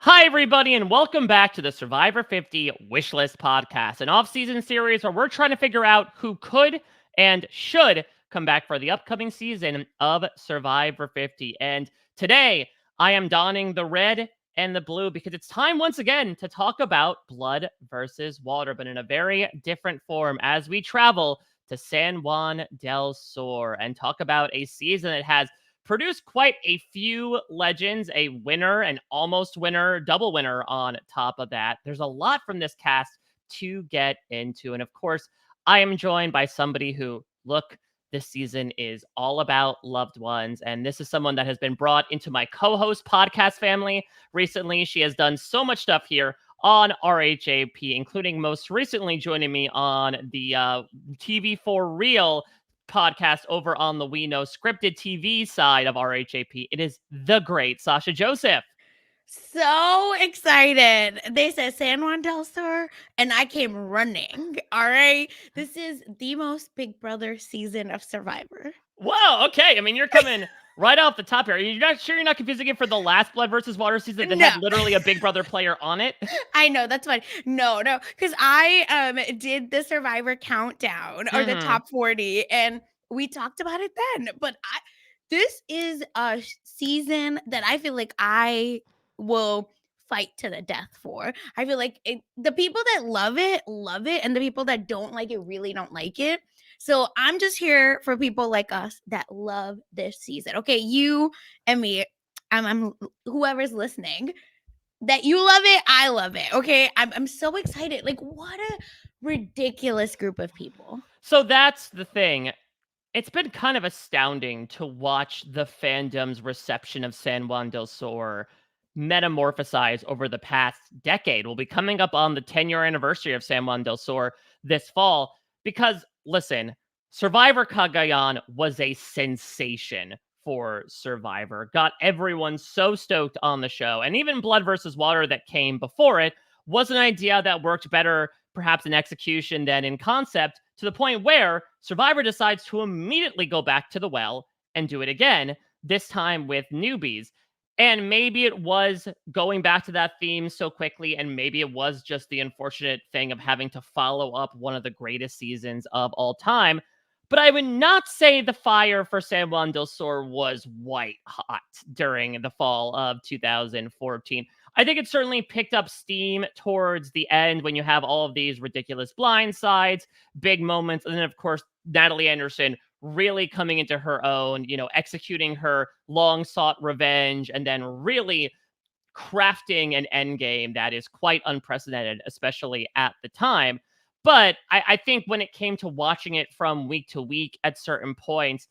Hi, everybody, and welcome back to the Survivor 50 Wishlist Podcast, an off-season series where we're trying to figure out who could and should come back for the upcoming season of Survivor 50. And today, I am donning the red and the blue because it's time once again to talk about blood versus water, but in a very different form as we travel to San Juan del Sur and talk about a season that has produced quite a few legends, a winner, an almost winner, double winner on top of that. There's a lot from this cast to get into. And of course, I am joined by somebody who, look, this season is all about loved ones. And this is someone that has been brought into my co host podcast family recently. She has done so much stuff here on RHAP, including most recently joining me on the TV for Real podcast over on the We Know scripted TV side of RHAP. It is the great Sasha Joseph. So excited. They said San Juan del Sur, and I came running. All right. This is the most Big Brother season of Survivor. Wow, okay. I mean, you're coming right off the top here. You're not sure you're not confusing it for the last Blood versus Water season that No, had literally a Big Brother player on it? I know that's fine. No, because I did the Survivor countdown or the Hmm. top 40, and we talked about it then. But this is a season that I feel like I will fight to the death for. I feel like the people that love it, and the people that don't like it really don't like it. So I'm just here for people like us that love this season. Okay, you and me. I'm whoever's listening that you love it, I love it. Okay, I'm so excited. Like, what a ridiculous group of people. So that's the thing. It's been kind of astounding to watch the fandom's reception of San Juan del Sur metamorphosize over the past decade. We'll be coming up on the 10-year anniversary of San Juan del Sur this fall because, listen, Survivor Cagayan was a sensation for Survivor. Got everyone so stoked on the show. And even Blood versus Water that came before it was an idea that worked better, perhaps in execution than in concept, to the point where Survivor decides to immediately go back to the well and do it again, this time with newbies. And maybe it was going back to that theme so quickly, and maybe it was just the unfortunate thing of having to follow up one of the greatest seasons of all time. But I would not say the fire for San Juan del Sur was white hot during the fall of 2014. I think it certainly picked up steam towards the end when you have all of these ridiculous blindsides, big moments, and then, of course, Natalie Anderson really coming into her own, executing her long sought revenge, and then really crafting an end game that is quite unprecedented, especially at the time. But I think when it came to watching it from week to week at certain points,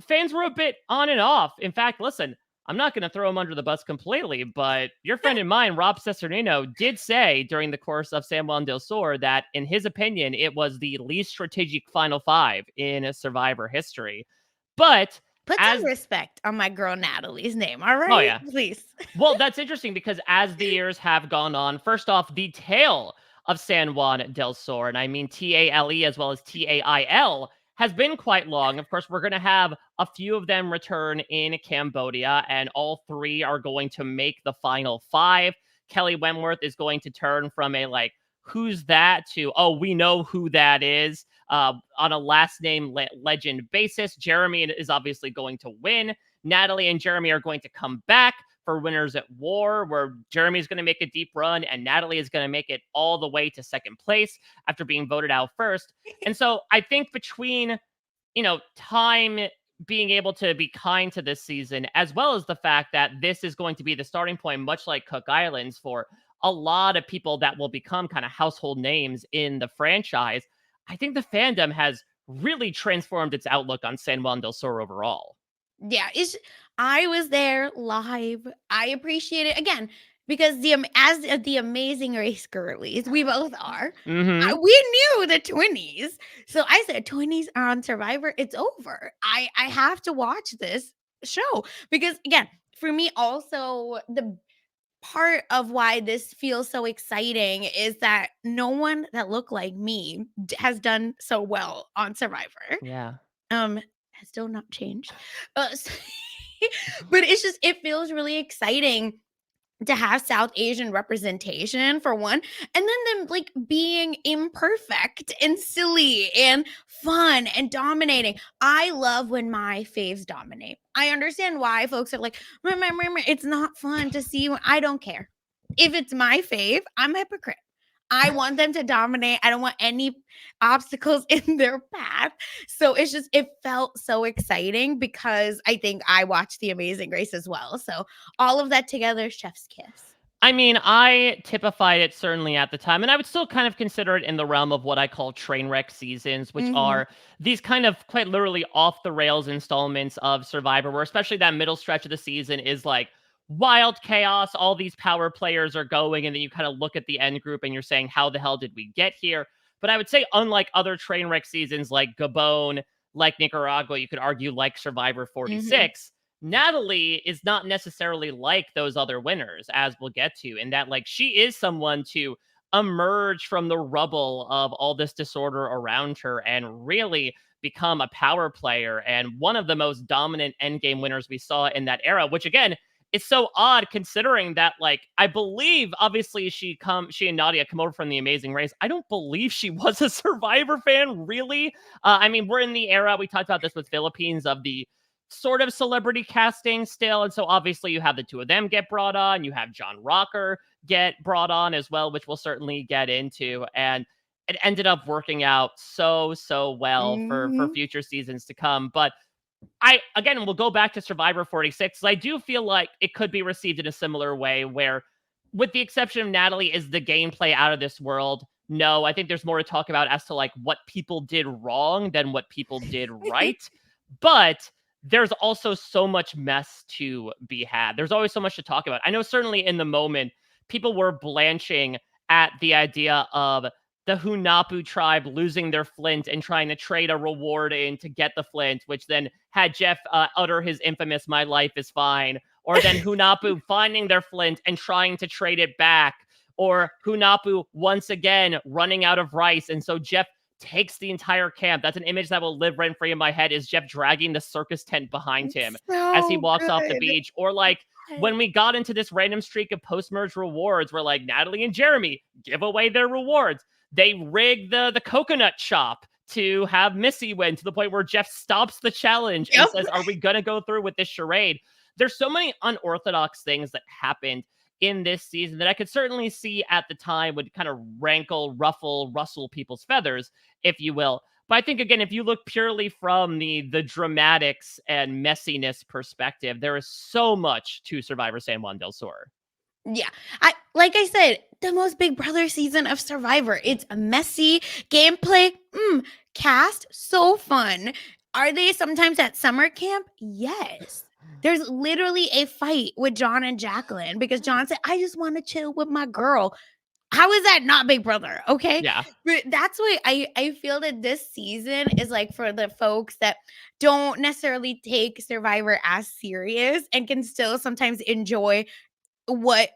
fans were a bit on and off. In fact, listen, I'm not going to throw him under the bus completely, but your friend and mine, Rob Cesarino, did say during the course of San Juan del Sur that, in his opinion, it was the least strategic Final Five in Survivor history. But Put as some respect on my girl Natalie's name, all oh right? yeah, Please. well, that's interesting because as the years have gone on, first off, the tale of San Juan del Sur, and I mean TALE as well as TAIL, has been quite long. Of course, we're going to have a few of them return in Cambodia, and all three are going to make the final five. Kelly Wentworth is going to turn from a who's that to, oh, we know who that is on a last name legend basis. Jeremy is obviously going to win. Natalie and Jeremy are going to come back for Winners at War, where Jeremy's going to make a deep run and Natalie is going to make it all the way to second place after being voted out first. And so I think between, time being able to be kind to this season, as well as the fact that this is going to be the starting point, much like Cook Islands, for a lot of people that will become kind of household names in the franchise, I think the fandom has really transformed its outlook on San Juan del Sur overall. Yeah, I was there live. I appreciate it again because the amazing race girlies, we both are. Hmm. We knew the 20s, so I said 20s are on Survivor. It's over. I have to watch this show because again, for me, also the part of why this feels so exciting is that no one that looked like me has done so well on Survivor. Yeah. Has still not changed. Uh, s- but it feels really exciting to have South Asian representation for one, and then them like being imperfect and silly and fun and dominating. I love when my faves dominate. I understand why folks are like, "Meh, meh, meh, meh." It's not fun to see when I don't care. If it's my fave, I'm a hypocrite. I want them to dominate. I don't want any obstacles in their path. So it's just, it felt so exciting because I think I watched The Amazing Race as well. So all of that together, chef's kiss. I mean, I typified it certainly at the time, and I would still kind of consider it in the realm of what I call train wreck seasons, which Mhm. are these kind of quite literally off the rails installments of Survivor, where especially that middle stretch of the season is like wild chaos. All these power players are going, and then you kind of look at the end group and you're saying, how the hell did we get here? But I would say, unlike other train wreck seasons like Gabon, like Nicaragua, you could argue like Survivor Mhm. 46, Natalie is not necessarily like those other winners, as we'll get to, in that, like, she is someone to emerge from the rubble of all this disorder around her and really become a power player and one of the most dominant endgame winners we saw in that era, which again, is so odd considering that, like, I believe obviously she and Nadia come over from The Amazing Race. I don't believe she was a Survivor fan, really. I mean, we're in the era, we talked about this with Philippines, of the sort of celebrity casting still. And so obviously you have the two of them get brought on. You have John Rocker get brought on as well, which we'll certainly get into. And it ended up working out so well for Mhm. future seasons to come. But I again will go back to Survivor 46. I do feel like it could be received in a similar way where, with the exception of Natalie, is the gameplay out of this world? No, I think there's more to talk about as to like what people did wrong than what people did right. But there's also so much mess to be had. There's always so much to talk about. I know certainly in the moment, people were blanching at the idea of the Hunapu tribe losing their flint and trying to trade a reward in to get the flint, which then had Jeff utter his infamous "My life is fine," or then Hunapu finding their flint and trying to trade it back, or Hunapu once again running out of rice, and so Jeff takes the entire camp. That's an image that will live rent free in my head, is Jeff dragging the circus tent behind him It's as he so walks off the good. beach. Or like when we got into this random streak of post-merge rewards where like Natalie and Jeremy give away their rewards. They rig the coconut shop to have Missy win, to the point where Jeff stops the challenge and Yep. says, "Are we gonna go through with this charade?" There's so many unorthodox things that happened in this season that I could certainly see at the time would kind of rankle, ruffle, rustle people's feathers, if you will. But I think again, if you look purely from the dramatics and messiness perspective, there is so much to Survivor San Juan del Sur. Yeah. I like I said, the most Big Brother season of Survivor. It's a messy gameplay. Cast so fun. Are they sometimes at summer camp? Yes. There's literally a fight with John and Jacqueline because John said, "I just want to chill with my girl." How is that not Big Brother? Okay. Yeah. But that's why I feel that this season is like for the folks that don't necessarily take Survivor as serious and can still sometimes enjoy what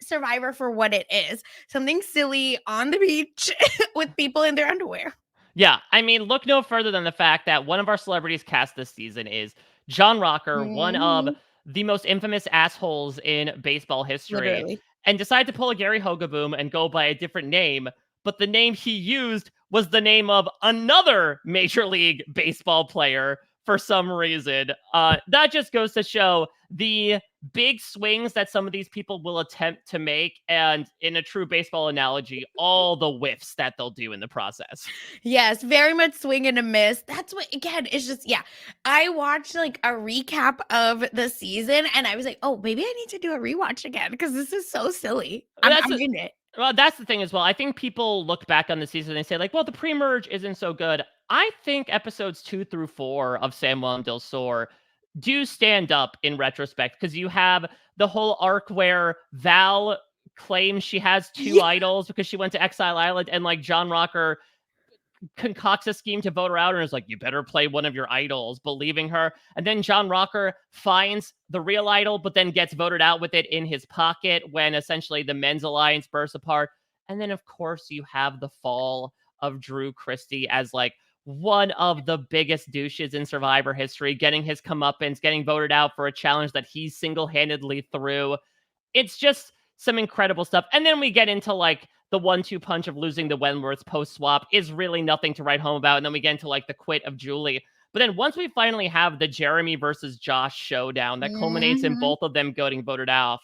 Survivor for what it is. Something silly on the beach with people in their underwear. Yeah, I mean, look no further than the fact that one of our celebrities cast this season is John Rocker, one of Mhm. the most infamous assholes in baseball history, Literally. and decided to pull a Gary Hogaboom and go by a different name. But the name he used was the name of another Major League Baseball player for some reason. That just goes to show the big swings that some of these people will attempt to make, and in a true baseball analogy, all the whiffs that they'll do in the process. Yes, very much swing and a miss. That's what again, it's just yeah. I watched like a recap of the season and I was like, "Oh, maybe I need to do a rewatch again because this is so silly." That's I'm a in it. Well, that's the thing as well. I think people look back on the season and say, like, well, the pre-merge isn't so good. I think episodes 2 through 4 of San Juan del Sur do stand up in retrospect, because you have the whole arc where Val claims she has two Yeah. idols because she went to Exile Island, and like John Rocker concocts a scheme to vote her out and is like, you better play one of your idols, believing her. And then John Rocker finds the real idol, but then gets voted out with it in his pocket when essentially the men's alliance bursts apart. And then, of course, you have the fall of Drew Christie as like one of the biggest douches in Survivor history, getting his comeuppance, getting voted out for a challenge that he single handedly threw. it's just some incredible stuff. And then we get into like the 1-2 punch of losing the Wentworths post swap is really nothing to write home about. And then we get into like the quit of Julie. But then once we finally have the Jeremy versus Josh showdown that culminates in Mhm. both of them getting voted off,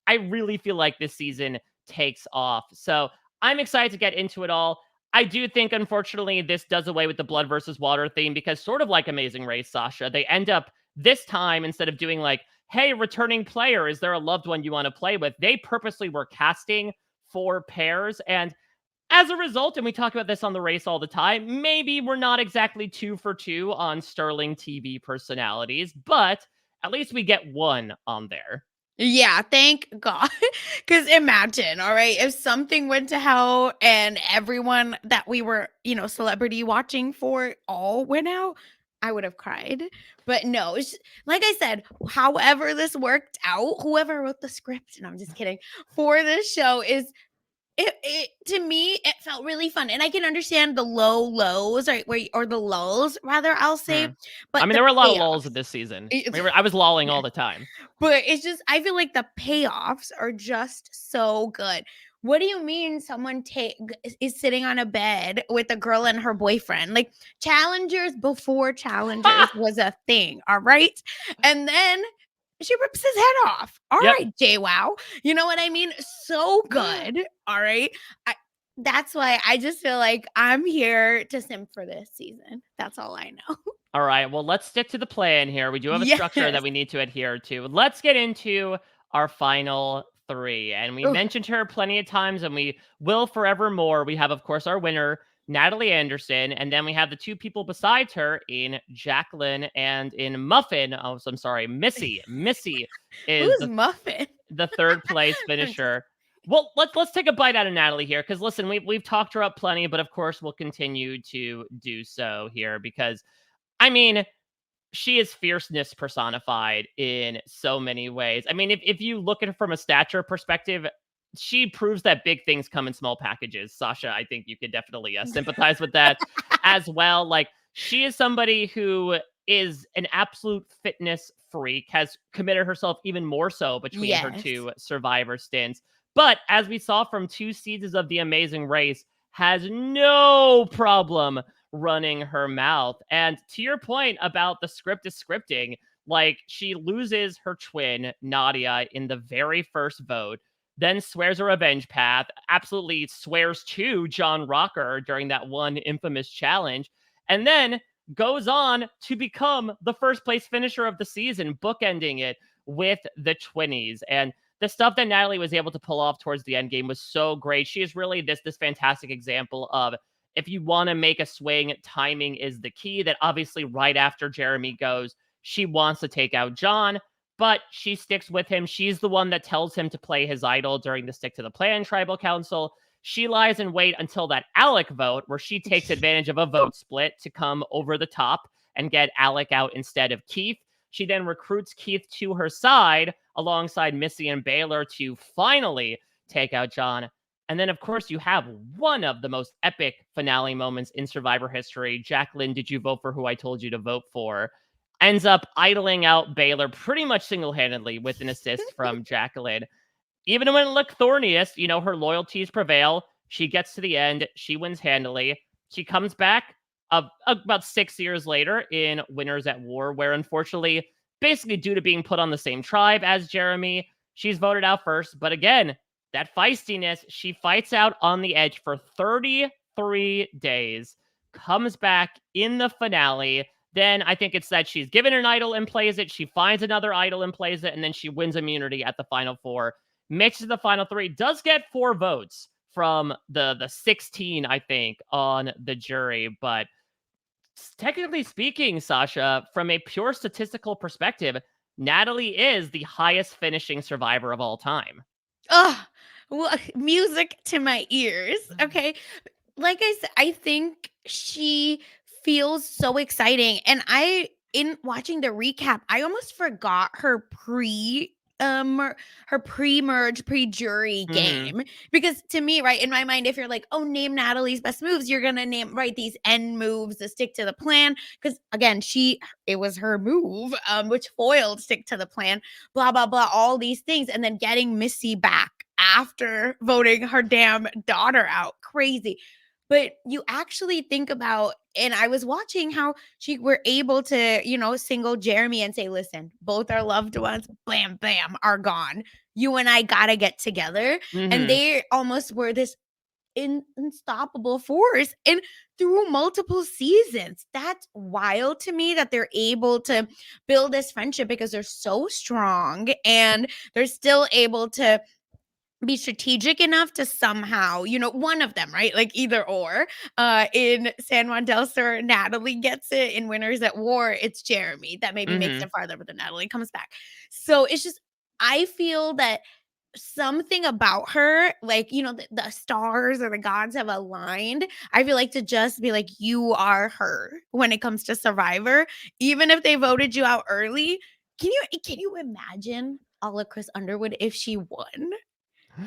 I really feel like this season takes off. So I'm excited to get into it all. I do think, unfortunately, this does away with the blood versus water theme because, sort of like Amazing Race, Sasha, they end up this time, instead of doing like, hey, returning player, is there a loved one you want to play with? They purposely were casting for pairs. And as a result, and we talk about this on the race all the time, maybe we're not exactly 2 for 2 on Sterling TV personalities, but at least we get one on there. Yeah, thank God. Because imagine, all right, if something went to hell and everyone that we were, celebrity watching for all went out, I would have cried. But no, like I said, however this worked out, whoever wrote the script, and I'm just kidding, for this show is it to me, it felt really fun, and I can understand the low lows, right, or the lulls, rather, I'll Hmm. say, I but mean, the there were a lot of lulls in payoffs. this season. It I was lolling yeah. all the time. But it's just I feel like the payoffs are just so good. What do you mean someone is sitting on a bed with a girl and her boyfriend? Like challengers before challengers was a thing, all right? And then she rips his head off. All Yep. right, JWoww. You know what I mean? So good. All right. I That's why I just feel like I'm here to simp for this season. That's all I know. All right, well, let's stick to the plan here. We do have a structure that Yes. we need to adhere to. Let's get into our final three. And we Ugh. mentioned her plenty of times, and we will forevermore. We have, of course, our winner, Natalie Anderson, and then we have the two people besides her in Jacqueline and in Muffin. Oh, so I'm sorry, Missy. Missy is Who's Muffin? the third place I'm just finisher. Well, let's take a bite out of Natalie here, because listen, we've talked her up plenty, but of course we'll continue to do so here because I mean, she is fierceness personified in so many ways. I mean, if you look at her from a stature perspective, she proves that big things come in small packages. Sasha, I think you could definitely sympathize with that as well. Like, she is somebody who is an absolute fitness freak, has committed herself even more so between her Yes. two Survivor stints. But as we saw from 2 seasons of The Amazing Race, has no problem running her mouth. And to your point about the script is scripting, like she loses her twin, Nadia, in the very first vote, then swears a revenge path, absolutely swears to John Rocker during that one infamous challenge, and then goes on to become the first place finisher of the season, bookending it with the 20s. And the stuff that Natalie was able to pull off towards the end game was so great. She is really this fantastic example of, if you want to make a swing, timing is the key. That obviously right after Jeremy goes, she wants to take out John, but she sticks with him. She's the one that tells him to play his idol during the Stick to the Plan Tribal Council. She lies in wait until that Alec vote, where she takes advantage of a vote split to come over the top and get Alec out instead of Keith. She then recruits Keith to her side alongside Missy and Baylor to finally take out John. And then, of course, you have one of the most epic finale moments in Survivor history. Jacqueline, did you vote for who I told you to vote for? Ends up idling out Baylor pretty much single-handedly with an assist from Jacqueline. Even when it looked thorniest, her loyalties prevail. She gets to the end. She wins handily. She comes back about 6 years later in Winners at War, where unfortunately, basically due to being put on the same tribe as Jeremy, she's voted out first. But again, that feistiness, she fights out on the edge for 33 days, comes back in the finale. Then I think it's that she's given an idol and plays it. She finds another idol and plays it. And then she wins immunity at the final four. Makes it to the final three. Does get 4 votes from the 16, I think, on the jury. But technically speaking, Sasha, from a pure statistical perspective, Natalie is the highest finishing survivor of all time. Oh, well, music to my ears. Okay. Like I said, I think she feels so exciting. And in watching the recap, I almost forgot her pre her pre-merge, pre-jury Mhm. game. Because to me, right, in my mind, if you're like, oh, name Natalie's best moves, you're gonna name right these end moves to stick to the plan. Because again, it was her move, which foiled stick to the plan, blah blah blah, all these things, and then getting Missy back after voting her damn daughter out, crazy. But you actually think about, and I was watching how she were able to, single Jeremy and say, listen, both our loved ones, bam, bam, are gone. You and I gotta get together. And Mhm. they almost were this unstoppable force and through multiple seasons. That's wild to me that they're able to build this friendship because they're so strong and they're still able to be strategic enough to somehow, one of them, right? Like either or. In San Juan del Sur, Natalie gets it. In Winners at War, it's Jeremy that maybe makes Mhm. it farther, but then Natalie comes back. So it's just, I feel that something about her, like, the stars or the gods have aligned. I feel like to just be like, you are her when it comes to Survivor, even if they voted you out early. Can you imagine Alla Chris Underwood if she won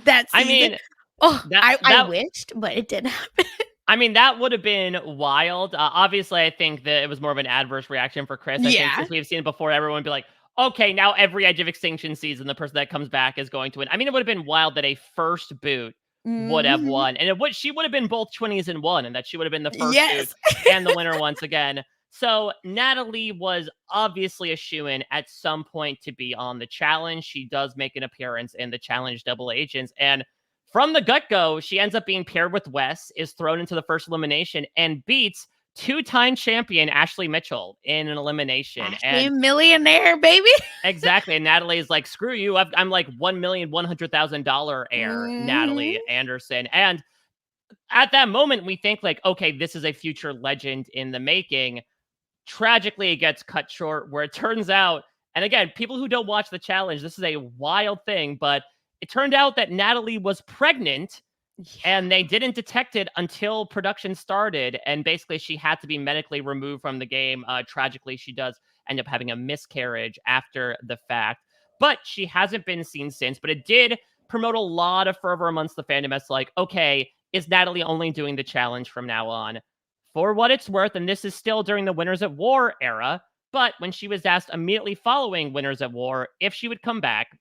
that I season? mean, Oh, that I that wished, but it didn't happen. I mean, that would have been wild. Obviously, I think that it was more of an adverse reaction for Chris. I think Yeah. since we've seen it before, everyone would be like, okay, now every Edge of Extinction season, the person that comes back is going to win. I mean, it would have been wild that a first boot would have Mhm. won. And she would have been both 20s in one, and that she would have been the first boot Yes. and the winner once again. So Natalie was obviously a shoo-in at some point to be on the challenge. She does make an appearance in the challenge double agents. And from the get-go, she ends up being paired with Wes, is thrown into the first elimination, and beats two-time champion Ashley Mitchell in an elimination. Ashley And millionaire, baby. exactly, and Natalie's like, "Screw you! I'm like $1,100,000 heir, Mhm. Natalie Anderson." And at that moment, we think like, "Okay, this is a future legend in the making." Tragically, it gets cut short where it turns out, and again, people who don't watch the challenge, this is a wild thing, but it turned out that Natalie was pregnant Yeah. and they didn't detect it until production started. And basically, she had to be medically removed from the game. Tragically, she does end up having a miscarriage after the fact, but she hasn't been seen since. But it did promote a lot of fervor amongst the fandom as like, okay, is Natalie only doing the challenge from now on? For what it's worth, and this is still during the Winners at War era, but when she was asked immediately following Winners at War if she would come back,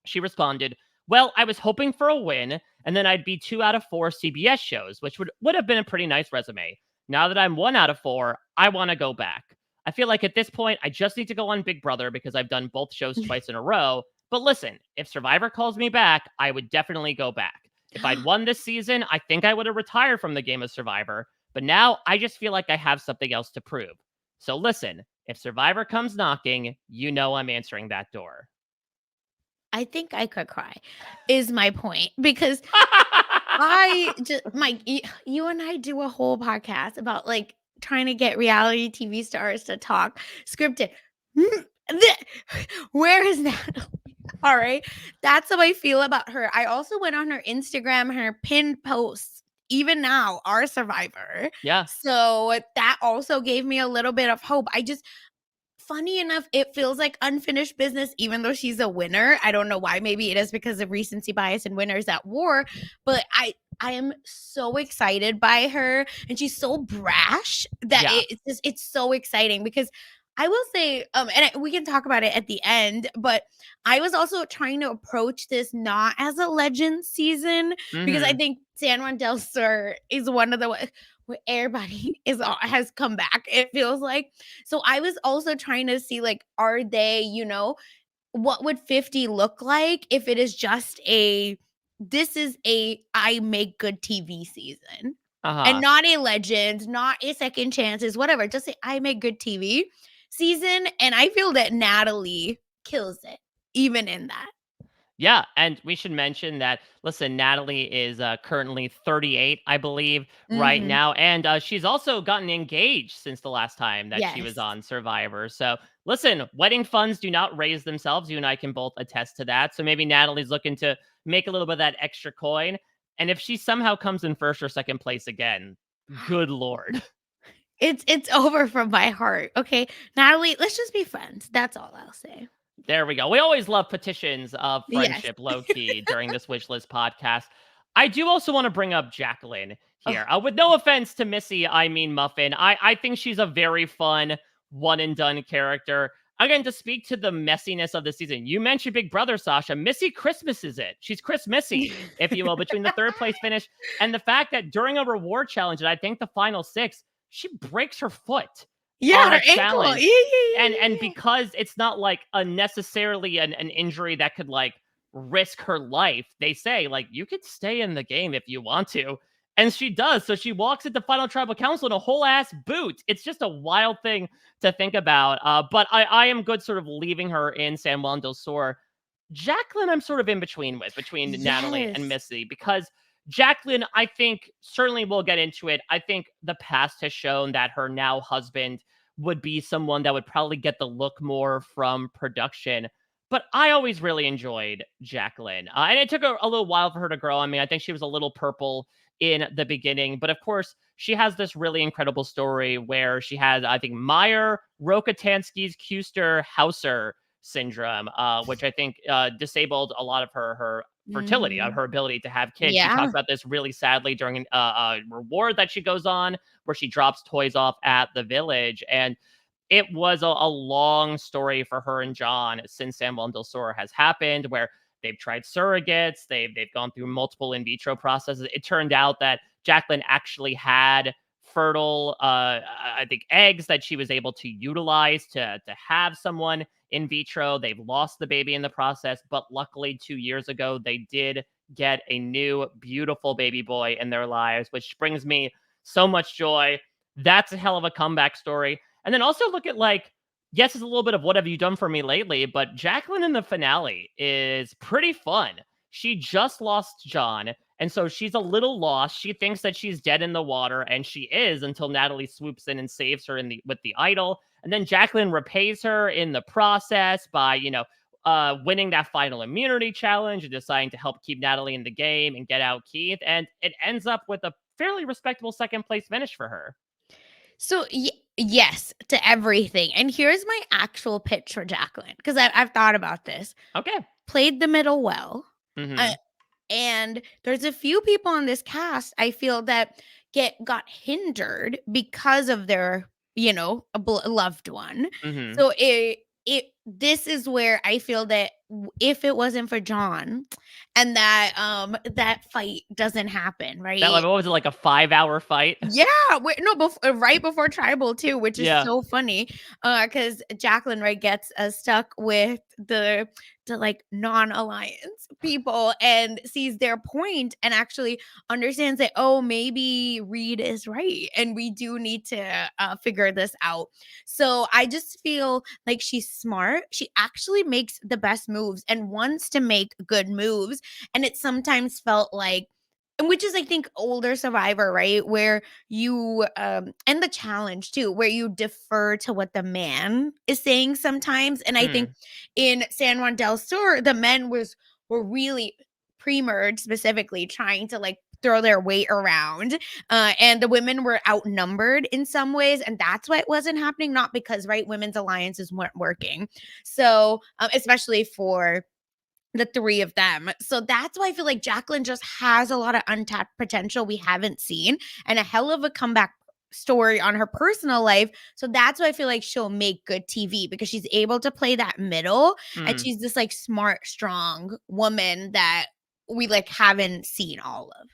she responded, well, I was hoping for a win, and then I'd be 2 out of 4 CBS shows, which would have been a pretty nice resume. Now that I'm 1 out of 4, I want to go back. I feel like at this point, I just need to go on Big Brother because I've done both shows twice in a row. But listen, if Survivor calls me back, I would definitely go back. If I'd won this season, I think I would have retired from the game of Survivor. But now I just feel like I have something else to prove. So listen, if Survivor comes knocking, you know I'm answering that door. I think I could cry, is my point, because I just Mike, you and I do a whole podcast about like trying to get reality TV stars to talk scripted. Mm, Where is that? All right. That's how I feel about her. I also went on her Instagram, her pinned posts, even now, are Survivor. Yeah. So that also gave me a little bit of hope. Funny enough, it feels like unfinished business, even though she's a winner. I don't know why. Maybe it is because of recency bias and Winners at War, but I am so excited by her, and she's so brash that Yeah. it's so exciting because I will say, we can talk about it at the end, but I was also trying to approach this not as a legend season because I Mhm. think San Juan del Sur is one of the where everybody has come back. It feels like so I was also trying to see like, are they, what would 50 look like if it is just this is a I make good TV season and Uh-huh. not a legend, not a second chances, whatever. Just say I make good TV season. And I feel that Natalie kills it, even in that. Yeah, and we should mention that, listen, Natalie is currently 38, I believe, right Mm-hmm. now. And she's also gotten engaged since the last time that she was Yes. on Survivor. So, listen, wedding funds do not raise themselves. You and I can both attest to that. So, maybe Natalie's looking to make a little bit of that extra coin. And if she somehow comes in first or second place again, good Lord. It's over from my heart. Okay. Natalie, let's just be friends. That's all I'll say. There we go. We always love petitions of Yes. friendship, low key, during this wish list podcast. I do also want to bring up Jacqueline Oh, here. With no offense to Missy, I mean Muffin. I think she's a very fun one and done character. Again, to speak to the messiness of the season, you mentioned Big Brother, Sasha. Missy Christmas is it. She's Chris Missy, if you will, between the third place finish and the fact that during a reward challenge, and I think the final six, she breaks her foot yeah, on her a ankle. challenge. Yeah, yeah, yeah, And yeah. because it's not like a necessarily an injury that could like risk her life, they say like you could stay in the game if you want to. And she does. So she walks into Final Tribal Council in a whole ass boot. It's just a wild thing to think about. But I am good sort of leaving her in San Juan del Sur. Jacqueline, I'm sort of in between with, between Natalie and Yes. Missy, because Jacqueline, I think, certainly we'll get into it. I think the past has shown that her now husband would be someone that would probably get the look more from production. But I always really enjoyed Jacqueline. And it took a little while for her to grow. I mean, I think she was a little purple in the beginning. But of course, she has this really incredible story where she has, I think, Meyer Rokitansky's Kuster Hauser syndrome, which I think disabled a lot of her fertility, of Mhm. her ability to have kids. She Yeah. talks about this really sadly during a reward that she goes on where she drops toys off at the village. And it was a long story for her and John since San Juan del Sur has happened, where they've tried surrogates, they've gone through multiple in vitro processes. It turned out that Jacqueline actually had fertile, I think, eggs that she was able to utilize to have someone in vitro. They've lost the baby in the process, but luckily 2 years ago they did get a new beautiful baby boy in their lives, which brings me so much joy. That's a hell of a comeback story. And then also look at like, yes, it's a little bit of what have you done for me lately, but Jacqueline in the finale is pretty fun. She just lost John, and so she's a little lost. She thinks that she's dead in the water, and she is until Natalie swoops in and saves her in the with the idol. And then Jacqueline repays her in the process by, winning that final immunity challenge and deciding to help keep Natalie in the game and get out Keith. And it ends up with a fairly respectable second place finish for her. So yes to everything. And here's my actual pitch for Jacqueline because I've thought about this. Okay. Played the middle well. Uh, Hmm. and there's a few people on this cast I feel that got hindered because of their loved one. Hmm. So it this is where I feel that if it wasn't for John and that fight doesn't happen, That, right? like, what was it, like a 5-hour fight? Yeah, wait, no, right before tribal too, which is Yeah. so funny, because Jacqueline, right, gets, stuck with the, like, non-alliance people and sees their point and actually understands that, "Oh, maybe Reed is right, and we do need to, figure this out." So, I just feel like she's smart, she actually makes the best moves and wants to make good moves, and it sometimes felt like and which is, I think, older Survivor, right? Where you, and the challenge too, where you defer to what the man is saying sometimes. And I think Mm. in San Juan del Sur, the men were really pre-merged specifically trying to like throw their weight around. And the women were outnumbered in some ways. And that's why it wasn't happening, not because, right, women's alliances weren't working. So, especially for the 3 of them. So that's why I feel like Jacqueline just has a lot of untapped potential we haven't seen and a hell of a comeback story on her personal life. So that's why I feel like she'll make good TV because she's able to play that middle and Mm. she's this like smart, strong woman that we like haven't seen all of.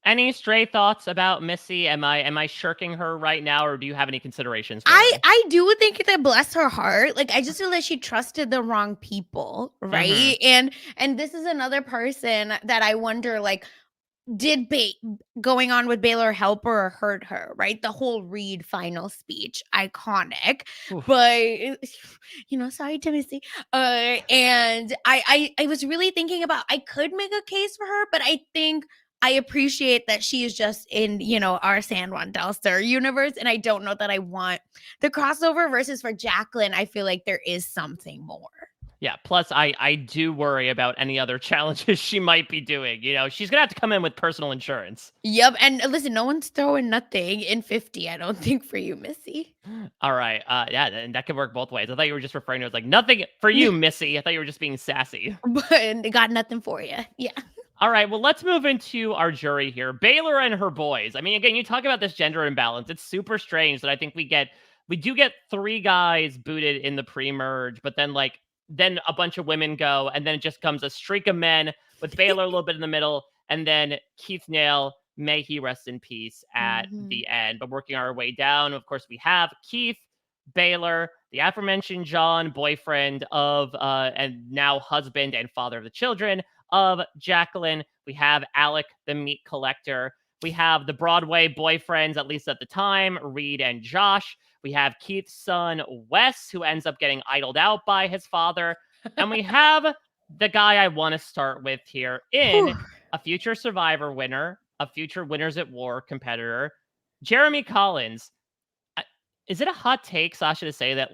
Any stray thoughts about Missy? Am I shirking her right now, or do you have any considerations for I her? I do think that bless her heart, like I just feel like she trusted the wrong people, Mhm. right? And this is another person that I wonder like did going on with Baylor help her or hurt her, right? The whole Reed final speech, iconic. Oof. But sorry, Timothy. And I was really thinking about I could make a case for her, but I think I appreciate that she is just in, our San Juan Del Sur universe. And I don't know that I want the crossover versus for Jacqueline. I feel like there is something more. Yeah, plus I do worry about any other challenges she might be doing. She's gonna have to come in with personal insurance. Yep, and listen, no one's throwing nothing in 50, I don't think, for you, Missy. All right. Yeah, and that could work both ways. I thought you were just referring to it as like nothing for you, Missy. I thought you were just being sassy. But they got nothing for you. Yeah. All right, well, let's move into our jury here. Baylor and her boys. I mean, again, you talk about this gender imbalance. It's super strange that I think we do get three guys booted in the pre-merge, but then a bunch of women go, and then it just comes a streak of men with Baylor a little bit in the middle, and then Keith Nail, may he rest in peace at Mhm. the end. But working our way down, of course, we have Keith, Baylor, the aforementioned John, boyfriend of and now husband and father of the children of Jacqueline. We have Alec, the meat collector. We have the Broadway boyfriends, at least at the time, Reed and Josh. We have Keith's son, Wes, who ends up getting idled out by his father. And we have the guy I want to start with here in Whew. a future Survivor winner, a future Winners at War competitor, Jeremy Collins. I- Is it a hot take, Sasha, to say that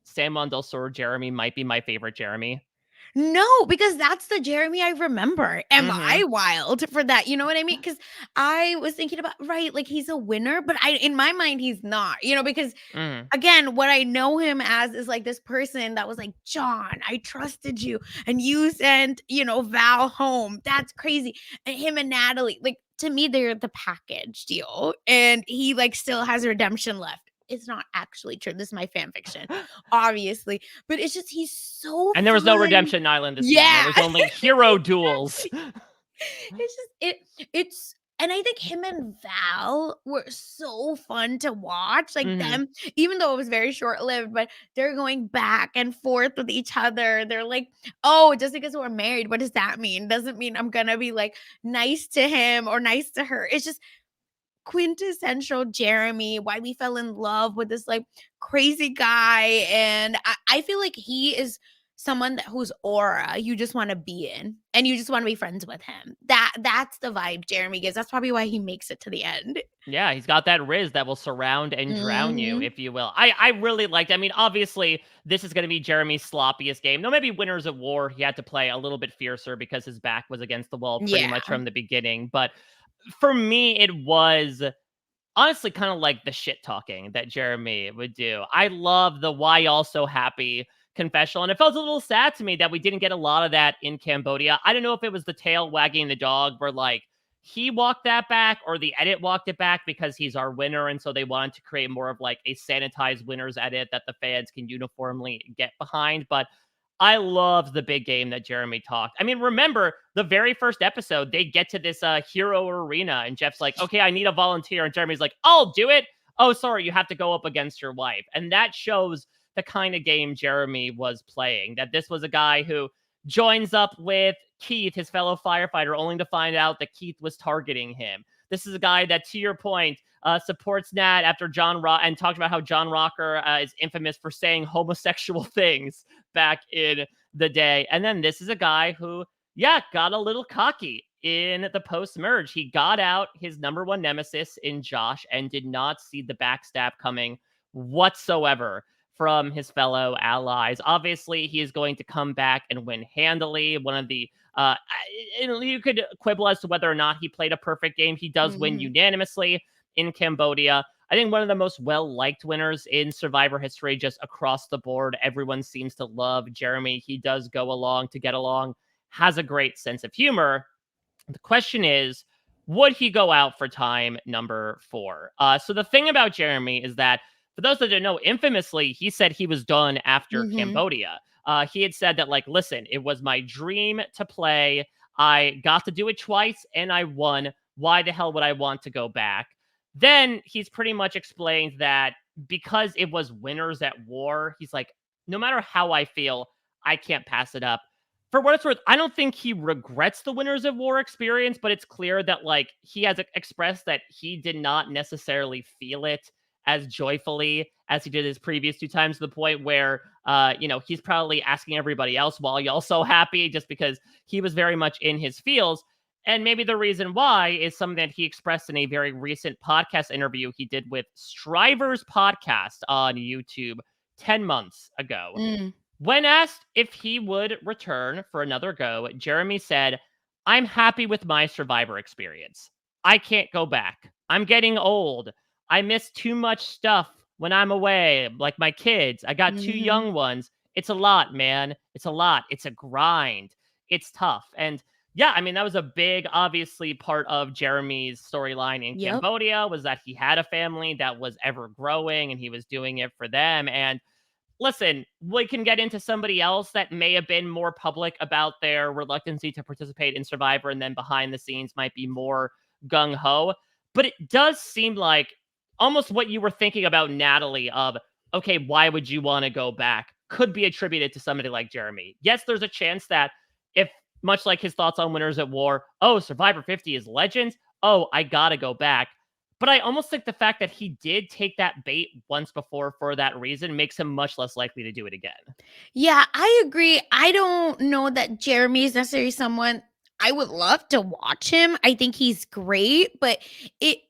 San Juan del Sur Jeremy might be my favorite Jeremy? No, because that's the Jeremy I remember. Am Mm-hmm. I wild for that? You know what I mean? Because I was thinking about, right, like he's a winner, but in my mind he's not. Because Mm-hmm. again, what I know him as is like this person that was like, John, I trusted you, and you sent, Val home. That's crazy. And him and Natalie, like to me, they're the package deal, and he like still has redemption left. It's not actually true. This is my fan fiction, obviously, but it's just he's so And there was no fun. Redemption Island this season. There Yeah. was only hero duels. Exactly. It's just it's and I think him and Val were so fun to watch. Like Mhm. them, even though it was very short lived, but they're going back and forth with each other. They're like, oh, just because we're married, what does that mean? Doesn't mean I'm gonna be like nice to him or nice to her. It's just quintessential Jeremy, why we fell in love with this like crazy guy. And I feel like he is someone whose aura you just want to be in and you just want to be friends with him. That's the vibe Jeremy gives. That's probably why he makes it to the end. Yeah, he's got that riz that will surround and drown you, Hmm. if you will. I really liked. I mean, obviously, this is going to be Jeremy's sloppiest game. No, maybe Winners of War, he had to play a little bit fiercer because his back was against the wall pretty Yeah. much from the beginning. But for me, it was honestly kind of like the shit talking that Jeremy would do. I love the why y'all so happy confessional. And it felt a little sad to me that we didn't get a lot of that in Cambodia. I don't know if it was the tail wagging the dog where he walked that back or the edit walked it back because he's our winner. And so they wanted to create more of a sanitized winners edit that the fans can uniformly get behind. But I love the big game that Jeremy talked. I mean, remember the very first episode, they get to this hero arena, and Jeff's like, okay, I need a volunteer. And Jeremy's like, I'll do it. Oh, sorry, you have to go up against your wife. And that shows the kind of game Jeremy was playing. That this was a guy who joins up with Keith, his fellow firefighter, only to find out that Keith was targeting him. This is a guy that, to your point, supports Nat after and talked about how John Rocker is infamous for saying homosexual things back in the day. And then this is a guy who, yeah, got a little cocky in the post merge. He got out his number one nemesis in Josh and did not see the backstab coming whatsoever from his fellow allies. Obviously, he is going to come back and win handily. One of the you could quibble as to whether or not he played a perfect game. He does win Hmm. unanimously in Cambodia. I think one of the most well-liked winners in Survivor history, just across the board. Everyone seems to love Jeremy. He does go along to get along, has a great sense of humor. The question is, would he go out for time number 4? So the thing about Jeremy is that, for those that don't know, infamously, he said he was done after Hmm. Cambodia. He had said that, listen, it was my dream to play. I got to do it twice and I won. Why the hell would I want to go back? Then he's pretty much explained that because it was winners at war, he's like, no matter how I feel, I can't pass it up. For what it's worth, I don't think he regrets the Winners of War experience, but it's clear that he has expressed that he did not necessarily feel it as joyfully as he did his previous 2 times, to the point where he's probably asking everybody else, why y'all so happy, just because he was very much in his feels. And maybe the reason why is something that he expressed in a very recent podcast interview he did with Striver's podcast on YouTube 10 months ago. When asked if he would return for another go, Jeremy said, "I'm happy with my Survivor experience. I can't go back. I'm getting old. I miss too much stuff when I'm away, like my kids. I got two Mhm. young ones. It's a lot, man. It's a lot. It's a grind. It's tough." And yeah, I mean, that was a big, obviously, part of Jeremy's storyline in Yep. Cambodia was that he had a family that was ever growing and he was doing it for them. And listen, we can get into somebody else that may have been more public about their reluctancy to participate in Survivor and then behind the scenes might be more gung ho. But it does seem like almost what you were thinking about Natalie of, okay, why would you want to go back? Could be attributed to somebody like Jeremy. Yes, there's a chance that if, much like his thoughts on Winners at War, oh, Survivor 50 is legends. Oh, I gotta go back. But I almost think the fact that he did take that bait once before for that reason makes him much less likely to do it again. Yeah, I agree. I don't know that Jeremy is necessarily someone I would love to watch him. I think he's great, but it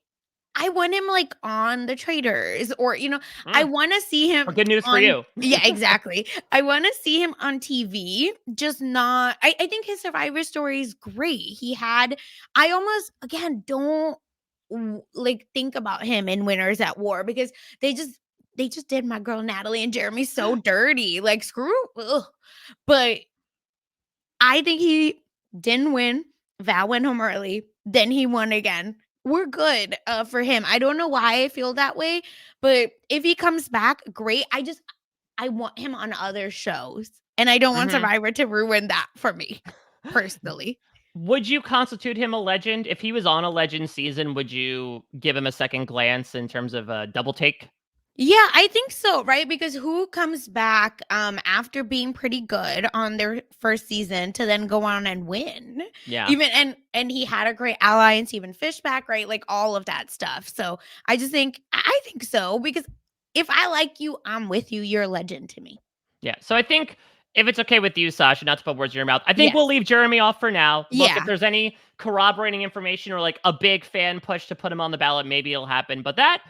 I want him, like, on The Traitors or, I Mm, wanna see or him good news for on. you. Yeah, exactly. I wanna see him on TV, just not I think his Survivor story is great. I almost, again, don't like, think about him in Winners at War because they just they just did my girl Natalie and Jeremy so dirty, like, screw ugh. But I think he didn't win. Val went home early, then he won again. We're good, for him. I don't know why I feel that way, but if he comes back, great. I want him on other shows, and I don't want Mhm. Survivor to ruin that for me, personally. Would you constitute him a legend? If he was on a legend season, would you give him a second glance in terms of a double take? Yeah, I think so, right? Because who comes back after being pretty good on their first season to then go on and win? Yeah. Even and he had a great ally and Stephen Fishback, right? Like all of that stuff. So I just think I think so because if I like you, I'm with you. You're a legend to me. Yeah. So I think if it's okay with you, Sasha, not to put words in your mouth, I think we'll Yes. leave Jeremy off for now. Look, if Yeah. there's any corroborating information or like a big fan push to put him on the ballot, maybe it'll happen. But that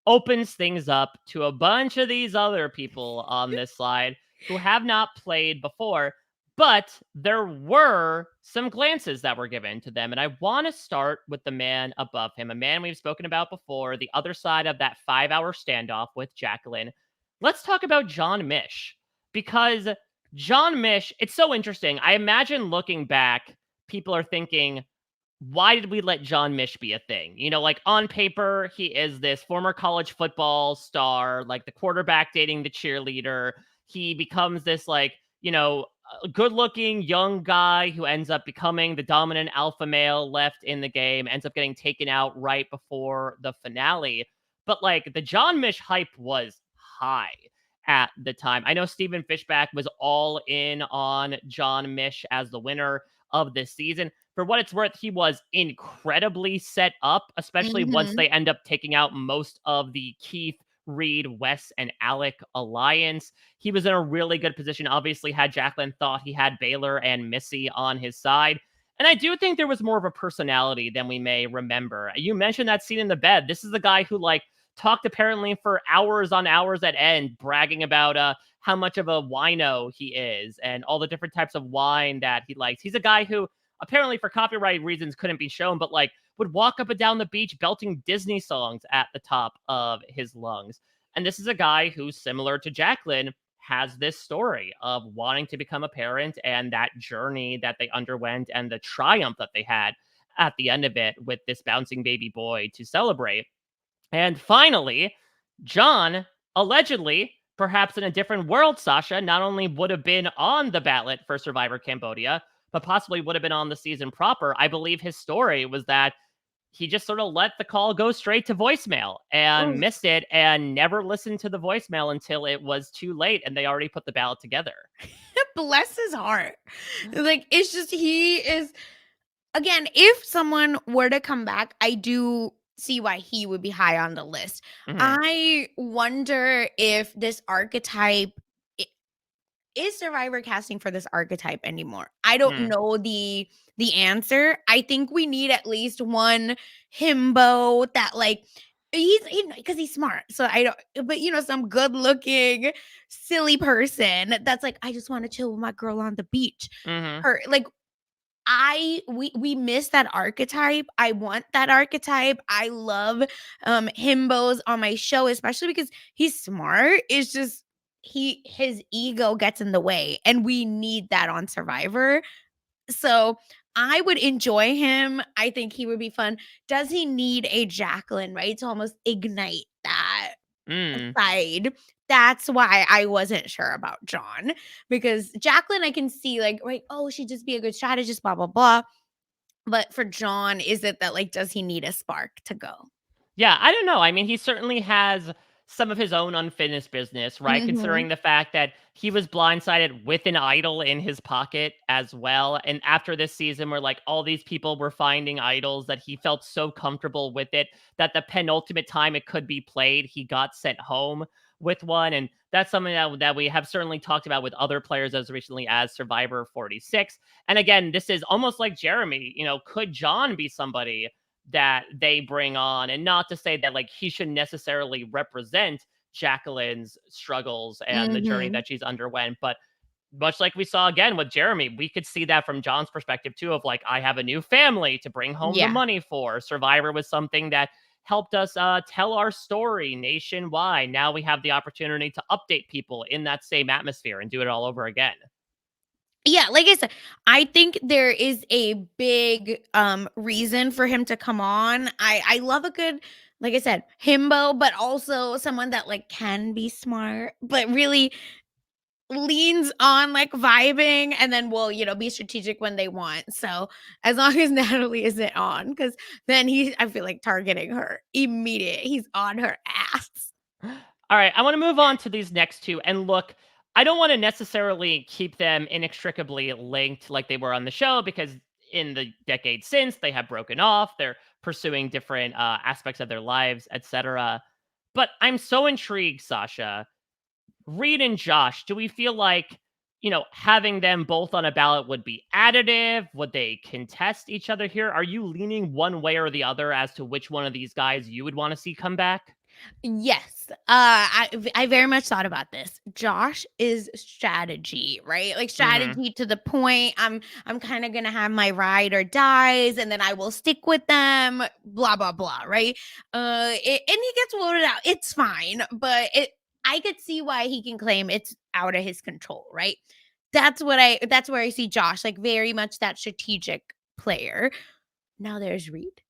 opens things up to a bunch of these other people on this slide who have not played before. But there were some glances that were given to them. And I want to start with the man above him, a man we've spoken about before, the other side of that 5 hour standoff with Jacqueline. Let's talk about John Mish because John Mish, it's so interesting. I imagine looking back, people are thinking, why did we let John Mish be a thing? You know, like on paper, he is this former college football star, like the quarterback dating the cheerleader. He becomes this, like, good looking young guy who ends up becoming the dominant alpha male left in the game, ends up getting taken out right before the finale. But like the John Mish hype was high at the time. I know Stephen Fishback was all in on John Mish as the winner of this season. For what it's worth, he was incredibly set up, especially once Mhm. they end up taking out most of the Keith, Reed, Wes, and Alec alliance. He was in a really good position. Obviously, had Jacqueline thought he had Baylor and Missy on his side. And I do think there was more of a personality than we may remember. You mentioned that scene in the bed. This is the guy who, like, talked apparently for hours on hours at end, bragging about how much of a wino he is and all the different types of wine that he likes. He's a guy who apparently for copyright reasons couldn't be shown, but like would walk up and down the beach belting Disney songs at the top of his lungs. And this is a guy who, similar to Jacqueline, has this story of wanting to become a parent and that journey that they underwent and the triumph that they had at the end of it with this bouncing baby boy to celebrate. And finally, John, allegedly, perhaps in a different world, Sasha, not only would have been on the ballot for Survivor Cambodia, but possibly would have been on the season proper. I believe his story was that he just sort of let the call go straight to voicemail and Oof. missed it and never listened to the voicemail until it was too late and they already put the ballot together. Bless his heart. Like, it's just he is again, if someone were to come back, I do see why he would be high on the list. Hmm. I wonder if this archetype I is Survivor casting for this archetype anymore? I don't Hmm. know the answer. I think we need at least one himbo that, like, because he's smart. So I don't, but some good looking, silly person that's like, I just want to chill with my girl on the beach. Mhm. Her like we miss that archetype. I want that archetype. I love himbos on my show, especially because he's smart. It's just his ego gets in the way, and we need that on Survivor. So I would enjoy him. I think he would be fun. Does he need a Jacqueline, right? To almost ignite that Mm. side. That's why I wasn't sure about John, because Jacqueline, I can see like, right, oh, she'd just be a good strategist, blah, blah, blah. But for John, is it that like, does he need a spark to go? Yeah, I don't know. I mean, he certainly has some of his own unfinished business, right? Mhm. Considering the fact that he was blindsided with an idol in his pocket as well. And after this season, where like all these people were finding idols, that he felt so comfortable with it that the penultimate time it could be played, he got sent home with one. And that's something that we have certainly talked about with other players as recently as Survivor 46. And again, this is almost like Jeremy. Could John be somebody that they bring on? And not to say that like he should necessarily represent Jacqueline's struggles and the journey Mhm. that she's underwent, but much like we saw again with Jeremy, we could see that from John's perspective too, of like, I have a new family to bring home the Yeah. money for. Survivor was something that helped us tell our story nationwide. Now we have the opportunity to update people in that same atmosphere and do it all over again. Yeah, like I said, I think there is a big reason for him to come on. I love a good, like I said, himbo, but also someone that like can be smart, but really leans on like vibing, and then will, be strategic when they want. So as long as Natalie isn't on, because then I feel like targeting her immediate. He's on her ass. All right, I want to move on to these next two. And look, I don't want to necessarily keep them inextricably linked like they were on the show, because in the decades since they have broken off, they're pursuing different aspects of their lives, etc. But I'm so intrigued, Sasha. Reed and Josh, do we feel like, having them both on a ballot would be additive? Would they contest each other here? Are you leaning one way or the other as to which one of these guys you would want to see come back? Yes. I very much thought about this. Josh is strategy, right? Like Mm-hmm. strategy to the point. I'm kind of gonna have my ride or dies, and then I will stick with them. Blah blah blah, right? And he gets voted out. It's fine, but I could see why he can claim it's out of his control, right? That's where I see Josh, like very much that strategic player. Now there's Reed.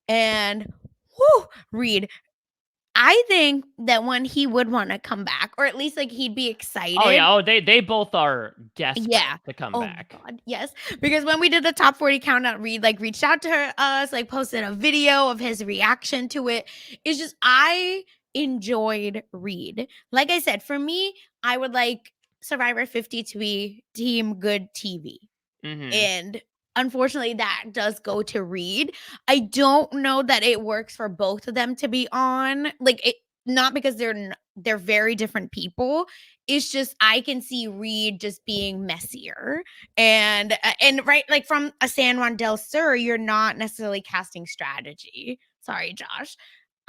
And whoo, Reed, I think that when he would wanna come back, or at least, like, he'd be Oh excited. yeah. Oh, they both are desperate Yeah. to come Oh my back. god, yes, because when we did the top 40 countdown, Reed, like, reached out to us, like, posted a video of his reaction to it. It's just I enjoyed Reed. Like I said, for me, I would like Survivor 50 to be team good TV. Mm-hmm. And unfortunately, that does go to Reed. I don't know that it works for both of them to be on. Like it not because they're very different people. It's just I can see Reed just being messier. And right, like from a San Juan del Sur, you're not necessarily casting strategy. Sorry, Josh.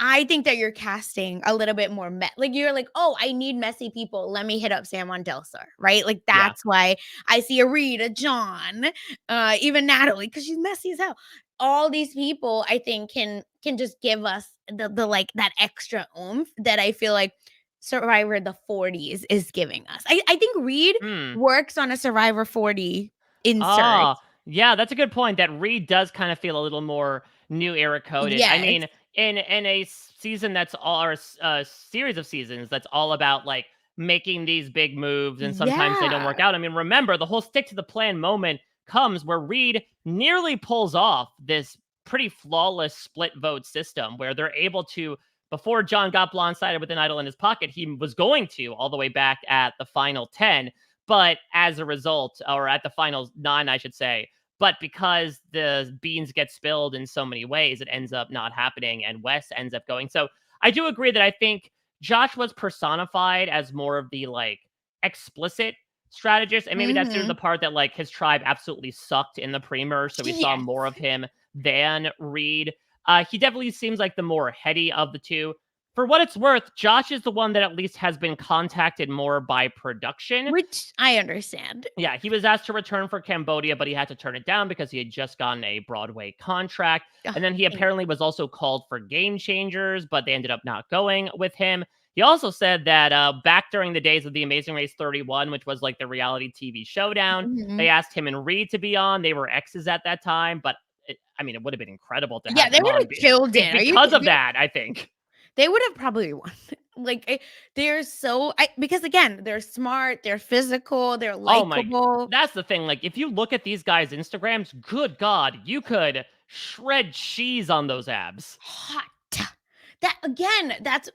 I think that you're casting a little bit more like you're like, "Oh, I need messy people. Let me hit up San Juan del Sur," right? Like Yeah. that's why I see a Reed, a John, even Natalie, because she's messy as hell. All these people, I think, can just give us the like that extra oomph that I feel like Survivor the 40s is giving us. I think Reed Hmm. works on a Survivor 40 insert. Ah, yeah, that's a good point. That Reed does kind of feel a little more new era coded. I Yes. mean, in a season that's all, or series of seasons that's all about like making these big moves, and sometimes they don't Yeah. work out. I mean, remember the whole stick to the plan moment comes where Reed nearly pulls off this pretty flawless split vote system where they're able to. Before John got blindsided with an idol in his pocket, he was going to all the way back at the final 10, but as a result, or at the final nine, I should say, but because the beans get spilled in so many ways, it ends up not happening, and Wes ends up going. So I do agree that I think Josh was personified as more of the like explicit strategist, and maybe that's due to the Mhm. part that like his tribe absolutely sucked in the pre-merge, so we saw Yes. more of him than Reed. He definitely seems like the more heady of the two. For what it's worth, Josh is the one that at least has been contacted more by production. Which I understand. Yeah, he was asked to return for Cambodia, but he had to turn it down because he had just gotten a Broadway contract. Ugh, And then he thank apparently was also called for Game Changers, but they ended up not going with him. He also said that back during the days of The Amazing Race 31, which was like the reality TV showdown, Mhm. they asked him and Reed to be on. They were exes at that time, but I mean, it would have been incredible to Yeah, have they them would on have killed it. Are you because of kidding? that, I think. They would have probably won. Like, they're so because again, they're smart, they're physical, they're Oh my, likable. that's the thing. Like, if you look at these guys' Instagrams, good God, you could shred cheese on those abs. Hot. That again, that's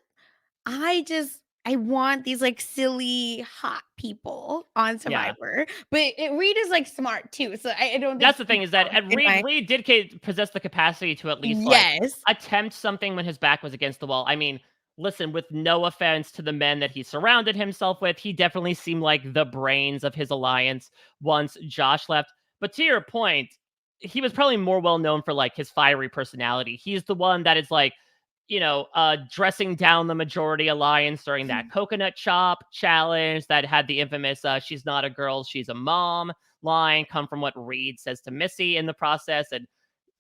I want these like silly hot people on Yeah. Survivor, but Reed is like smart too, so I don't think That's the he thing is that counts in Reed my Reed did possess the capacity to at least like yes. attempt something when his back was against the wall. I mean, listen, with no offense to the men that he surrounded himself with, he definitely seemed like the brains of his alliance once Josh left. But to your point, he was probably more well known for like his fiery personality. He's the one that is like, dressing down the majority alliance during that coconut chop challenge that had the infamous she's not a girl, she's a mom line come from what Reed says to Missy in the process. And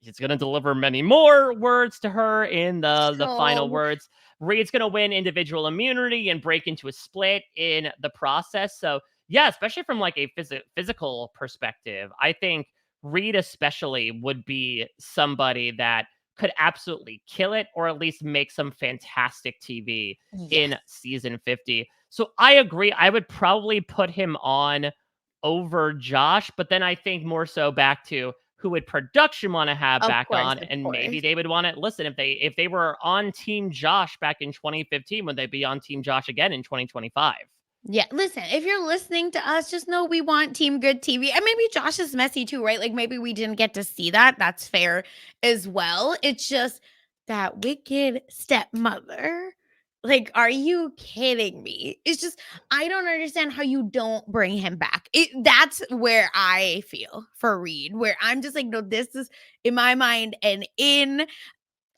he's going to deliver many more words to her in the final So words. Reed's going to win individual immunity and break into a split in the process. So, yeah, especially from like a physical perspective, I think Reed especially would be somebody that could absolutely kill it or at least make some fantastic TV in yes, season 50. So I agree. I would probably put him on over Josh, but then I think more so back to who would production want to have back on, of and maybe course. they would want to listen if they were on Team Josh back in 2015, would they be on Team Josh again in 2025? Yeah, listen, if you're listening to us, just know we want Team Good TV. And maybe Josh is messy too, right? Like maybe we didn't get to see that. That's fair as well. It's just that wicked stepmother. Like, are you kidding me? It's just I don't understand how you don't bring him back. That's where I feel for Reed, where I'm just like, no, this is in my mind and in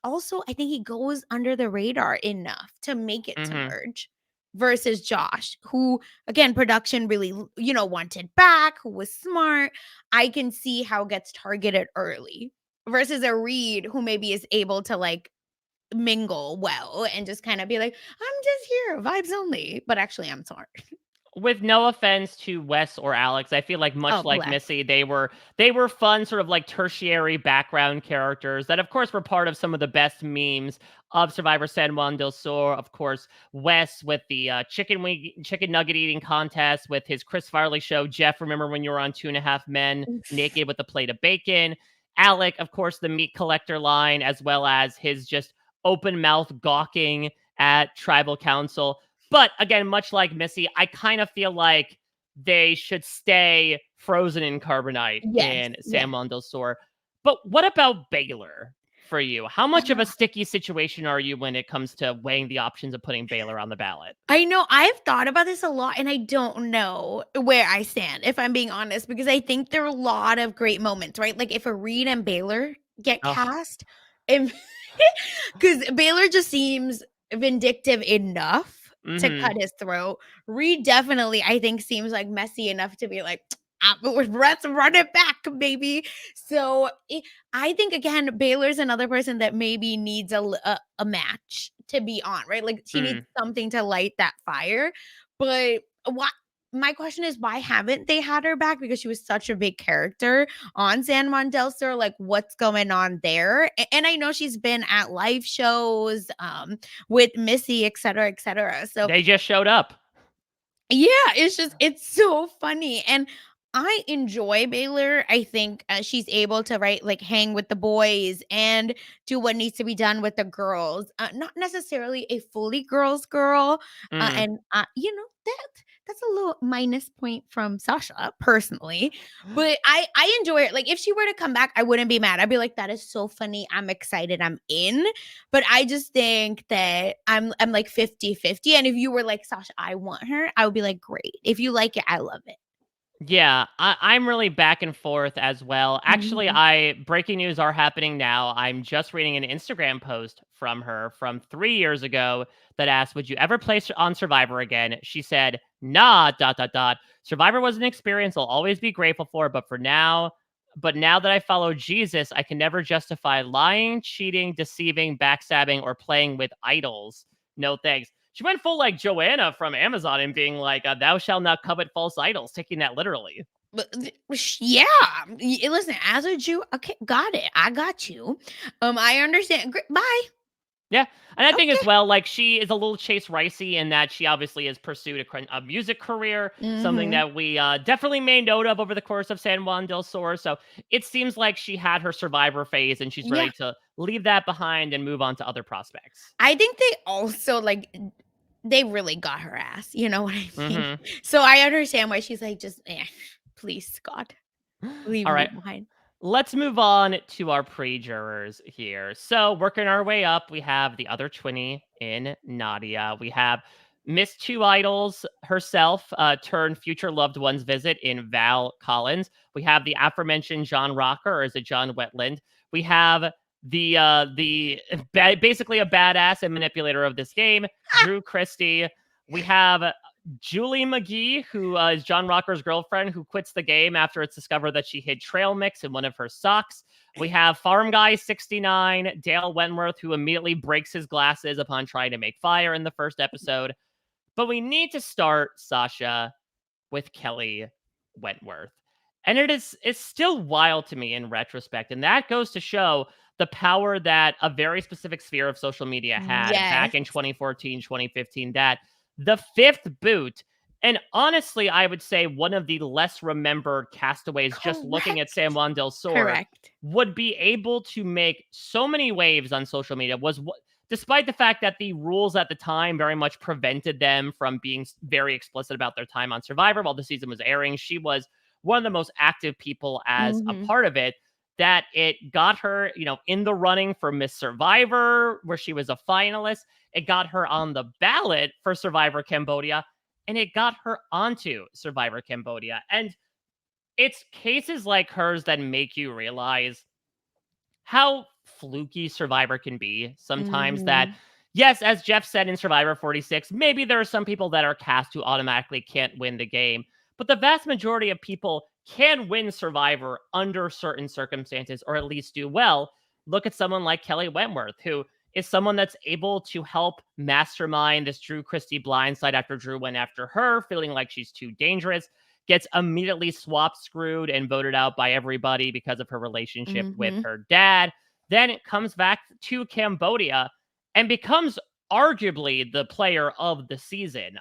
also, I think he goes under the radar enough to make it to Hmm. merge versus Josh, who again, production really, wanted back, who was smart. I can see how gets targeted early versus a Reed who maybe is able to like mingle well and just kind of be like, I'm just here, vibes only. But actually, I'm smart. With no offense to Wes or Alex, I feel like much Oh, like bless. Missy, they were fun, sort of like tertiary background characters that, of course, were part of some of the best memes of Survivor San Juan del Sur. Of course, Wes with the chicken nugget eating contest with his Chris Farley show. Jeff, remember when you were on Two and a Half Men naked with a plate of bacon? Alec, of course, the meat collector line, as well as his just open mouth gawking at tribal council. But again, much like Missy, I kind of feel like they should stay frozen in carbonite Yes, in yes. San Juan del Sur. But what about Baylor for you? How much of a sticky situation are you when it comes to weighing the options of putting Baylor on the ballot? I know I've thought about this a lot and I don't know where I stand, if I'm being honest, because I think there are a lot of great moments, right? Like if a Reed and Baylor get Oh, cast, because Baylor just seems vindictive enough to mm-hmm. cut his throat. Reed definitely, I think, seems like messy enough to be like, let's run it back, baby. So I think again, Baylor's another person that maybe needs a match to be on, right? Like she needs Mm. something to light that fire. But why? My question is, why haven't they had her back? Because she was such a big character on San Juan del Sur. Like, what's going on there? And I know she's been at live shows with Missy, et cetera, et cetera. So They just showed up. yeah, it's so funny, and I enjoy Baylor. I think, she's able to, right, like, hang with the boys and do what needs to be done with the girls. Not necessarily a fully girls girl, Mm. and, that's a little minus point from Sasha, personally, but I enjoy it. Like, if she were to come back, I wouldn't be mad. I'd be like, "That is so funny. I'm excited. I'm in." But I just think that I'm like 50-50. And if you were like, Sasha, I want her, I would be like, great. If you like it, I love it. Yeah, I'm really back and forth as well. Actually, Mhm. breaking news are happening now. I'm just reading an Instagram post from her from 3 years ago that asked, "Would you ever play on Survivor again?" She said, "Nah, dot dot dot. Survivor was an experience I'll always be grateful for, but now that I follow Jesus, I can never justify lying, cheating, deceiving, backstabbing, or playing with idols. No thanks." She went full like Joanna from Amazon and being like, "Thou shalt not covet false idols," taking that literally. But yeah, listen, as a Jew, okay, got it. I got you. I understand. Bye. Yeah, and I think as Okay. well, like she is a little Chase Ricey in that she obviously has pursued a music career, something Mhm. that we definitely made note of over the course of San Juan del Sur. So it seems like she had her Survivor phase, and she's Yeah. ready to leave that behind and move on to other prospects. I think they also like they really got her ass. You know what I mean? Hmm. So I understand why she's like, just please, God, leave All me right, behind. let's move on to our pre-jurors here. So, working our way up, we have the other twinny in Nadia. We have Miss Two Idols herself, turned future loved one's visit in Val Collins. We have the aforementioned John Rocker, or is it John Wetland? We have basically a badass and manipulator of this game, Drew Christie. We have Julie McGee, who is John Rocker's girlfriend, who quits the game after it's discovered that she hid trail mix in one of her socks. We have Farm Guy 69, Dale Wentworth, who immediately breaks his glasses upon trying to make fire in the first episode. But we need to start, Sasha, with Kelly Wentworth. And it's still wild to me in retrospect. And that goes to show the power that a very specific sphere of social media had Yes. back in 2014, 2015, that the fifth boot, and honestly, I would say one of the less remembered castaways just looking at Correct. San Juan del Sur, Correct. would be able to make so many waves on social media was what, despite the fact that the rules at the time very much prevented them from being very explicit about their time on Survivor while the season was airing, she was one of the most active people as a Mhm. part of it. That it got her, in the running for Miss Survivor, where she was a finalist. It got her on the ballot for Survivor Cambodia, and it got her onto Survivor Cambodia. And it's cases like hers that make you realize how fluky Survivor can be sometimes. That, Mhm. yes, as Jeff said in Survivor 46, maybe there are some people that are cast who automatically can't win the game, but the vast majority of people can win Survivor under certain circumstances, or at least do well. Look at someone like Kelly Wentworth, who is someone that's able to help mastermind this Drew Christie blindside after Drew went after her, feeling like she's too dangerous, gets immediately swap screwed and voted out by everybody because of her relationship with Mhm. her dad. Then it comes back to Cambodia and becomes arguably the player of the season,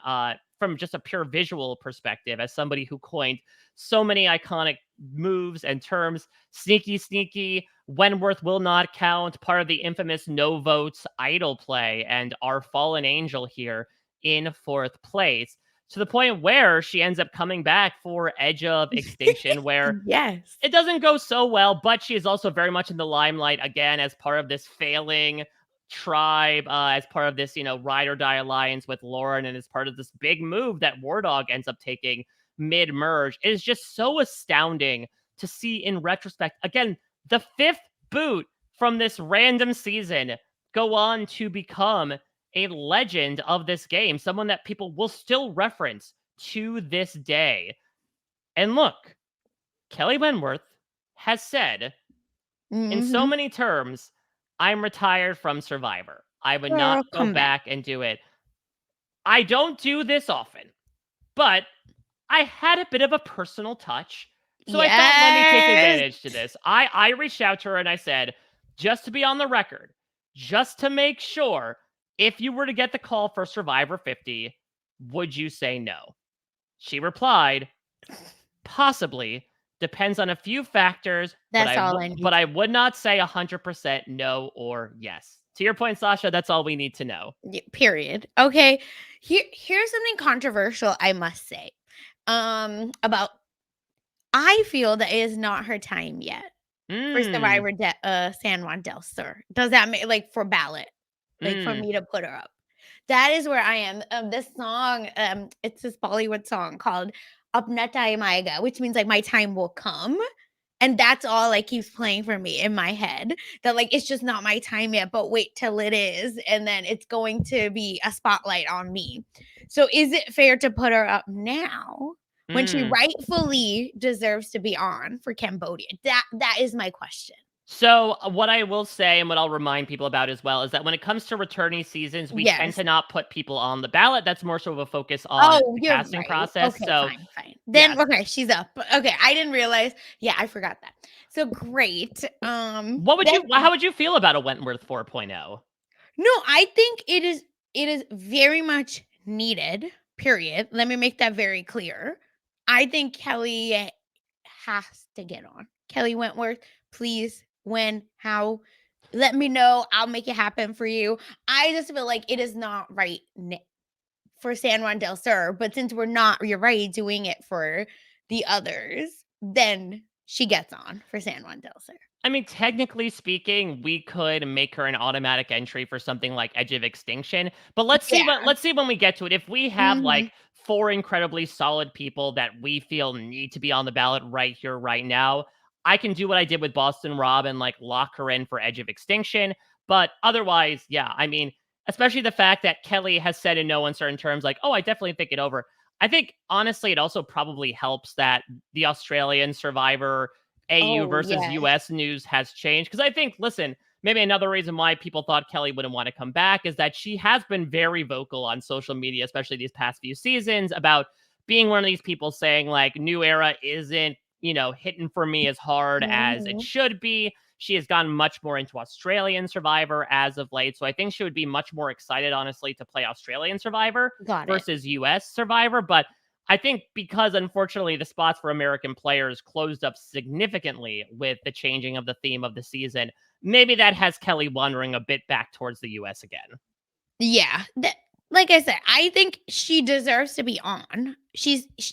from just a pure visual perspective, as somebody who coined so many iconic moves and terms. Sneaky, sneaky, Wentworth will not count, part of the infamous no votes idol play, and our fallen angel here in fourth place, to the point where she ends up coming back for Edge of Extinction, where Yes. it doesn't go so well, but she is also very much in the limelight again as part of this failing tribe, as part of this, ride or die alliance with Lauren, and as part of this big move that War Dog ends up taking mid merge. It is just so astounding to see in retrospect. Again, the fifth boot from this random season go on to become a legend of this game, someone that people will still reference to this day. And look, Kelly Wentworth has said in so Mhm. many terms, I'm retired from Survivor. I would not Girl, go come back. back and do it. I don't do this often, but I had a bit of a personal touch. So I thought, let me take Yes. advantage to this. I reached out to her and I said, just to be on the record, just to make sure, if you were to get the call for Survivor 50, would you say no? She replied, possibly. Depends on a few factors, but That's all I but need. I would not say 100% no or yes. To your point, Sasha, that's all we need to know. Period. Okay. Here's something controversial I must say. About I feel that it is not her time yet for Mm, Survivor San Juan del Sur. Does that make like for ballot? Like for mm. me to put her up. That is where I am. This song, it's this Bollywood song called Apnata Maiga, which means like my time will come. And that's all like keeps playing for me in my head, that like it's just not my time yet, but wait till it is, and then it's going to be a spotlight on me. So is it fair to put her up now when she Mm. rightfully deserves to be on for Cambodia? That is my question. So, what I will say and what I'll remind people about as well is that when it comes to returning seasons, we tend Yes. to not put people on the ballot. That's more so of a focus on Oh, the you're casting right. process. Okay, So, fine, fine. Then yes. okay, she's up. Okay, I didn't realize. Yeah, I forgot that. So great. Then How would you feel about a Wentworth 4.0? no, I think it is very much needed. Period. Let me make that very clear. I think Kelly has to get on. Kelly Wentworth, please, when, how, let me know. I'll make it happen for you. I just feel like it is not right for San Juan del Sur, but since we're not, you're right, doing it for the others, then she gets on for San Juan del Sur. I mean, technically speaking, we could make her an automatic entry for something like Edge of Extinction, but Yeah. let's see when we get to it. If we have Hmm. like four incredibly solid people that we feel need to be on the ballot right here, right now, I can do what I did with Boston Rob and like lock her in for Edge of Extinction. But otherwise, yeah, I mean, especially the fact that Kelly has said in no uncertain terms, like, oh, I definitely think it over. I think honestly, it also probably helps that the Australian Survivor AU Oh, versus yes. US news has changed. Because I think, listen, maybe another reason why people thought Kelly wouldn't want to come back is that she has been very vocal on social media, especially these past few seasons, about being one of these people saying, like, New Era isn't, hitting for me as hard as it Mhm. should be. She has gotten much more into Australian Survivor as of late. So I think she would be much more excited, honestly, to play Australian Survivor Got it. versus US Survivor. But I think because unfortunately the spots for American players closed up significantly with the changing of the theme of the season, maybe that has Kelly wandering a bit back towards the US again. Yeah, like I said, I think she deserves to be on.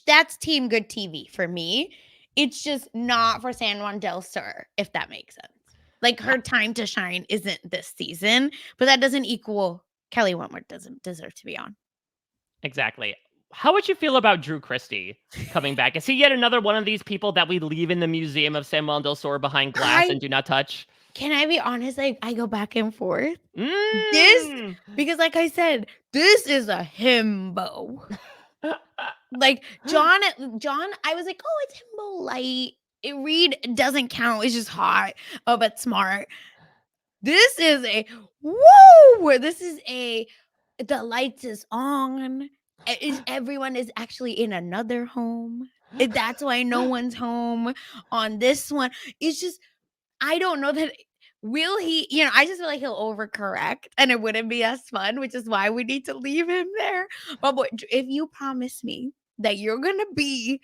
That's team good TV for me. It's just not for San Juan del Sur, if that makes sense. Like Yeah, her time to shine isn't this season, but that doesn't equal Kelly Wentworth doesn't deserve to be on. exactly. How would you feel about Drew Christie coming back? Is he yet another one of these people that we leave in the museum of San Juan del Sur behind glass I and do not touch? Can I be honest? I go back and forth. This Mm. because like I said, this is a himbo. Like John, I was like, "Oh, it's himbo light." It Reed doesn't count. It's just hot, but smart. This is a woo. This is a the lights is on. Everyone is actually in another home. That's why no one's home on this one. It's just I don't know that will he, I just feel like he'll overcorrect and it wouldn't be as fun, which is why we need to leave him there. But boy, if you promise me that you're gonna be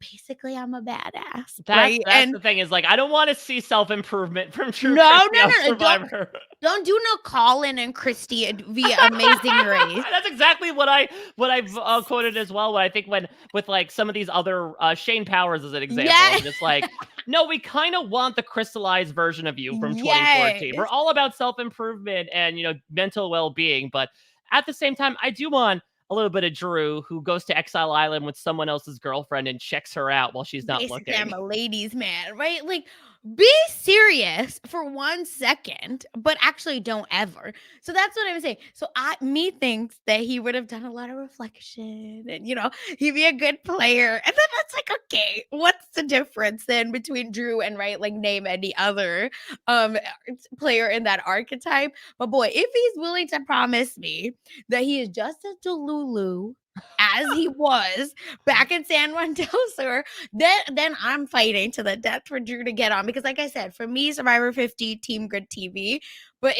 basically I'm a badass, That's right? that's And the thing is like I don't want to see self-improvement from Drew no, Christie no, on no, no, Survivor. don't do no Colin and Christy via Amazing Race. That's exactly what I've quoted as well. When I think when with like some of these other Shane Powers as an example Yeah, of just like, no, we kind of want the crystallized version of you from 2014. We're yes. all about self improvement and mental well being, but at the same time, I do want a little bit of Drew who goes to Exile Island with someone else's girlfriend and checks her out while she's not Basically, I'm looking. a ladies' man, right? Like, be serious for 1 second, but actually don't ever. So that's what I'm saying. So me thinks that he would have done a lot of reflection and he'd be a good player. And then that's like, okay, what's the difference then between Drew and right? Like name any other um player in that archetype. But boy, if he's willing to promise me that he is just as Delulu as he was back in San Juan del Sur, then I'm fighting to the death for Drew to get on because, like I said, for me, Survivor 50, Team Good TV. But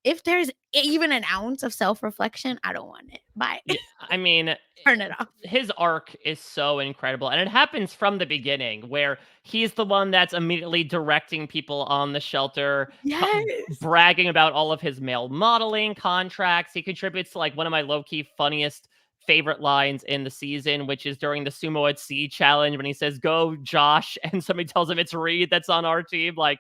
if there's even an ounce of self reflection, I don't want it. Bye. Yeah, I mean, Turn it off. his arc is so incredible, and it happens from the beginning where he's the one that's immediately directing people on the shelter, Yes. bragging about all of his male modeling contracts. He contributes to like one of my low-key funniest favorite lines in the season, which is during the Sumo at Sea challenge when he says, "Go, Josh," and somebody tells him it's Reed that's on our team. Like,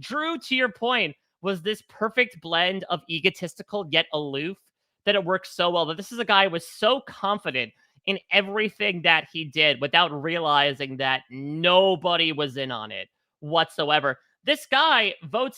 Drew, to your point, was this perfect blend of egotistical yet aloof that it works so well. That this is a guy who was so confident in everything that he did without realizing that nobody was in on it whatsoever. This guy wants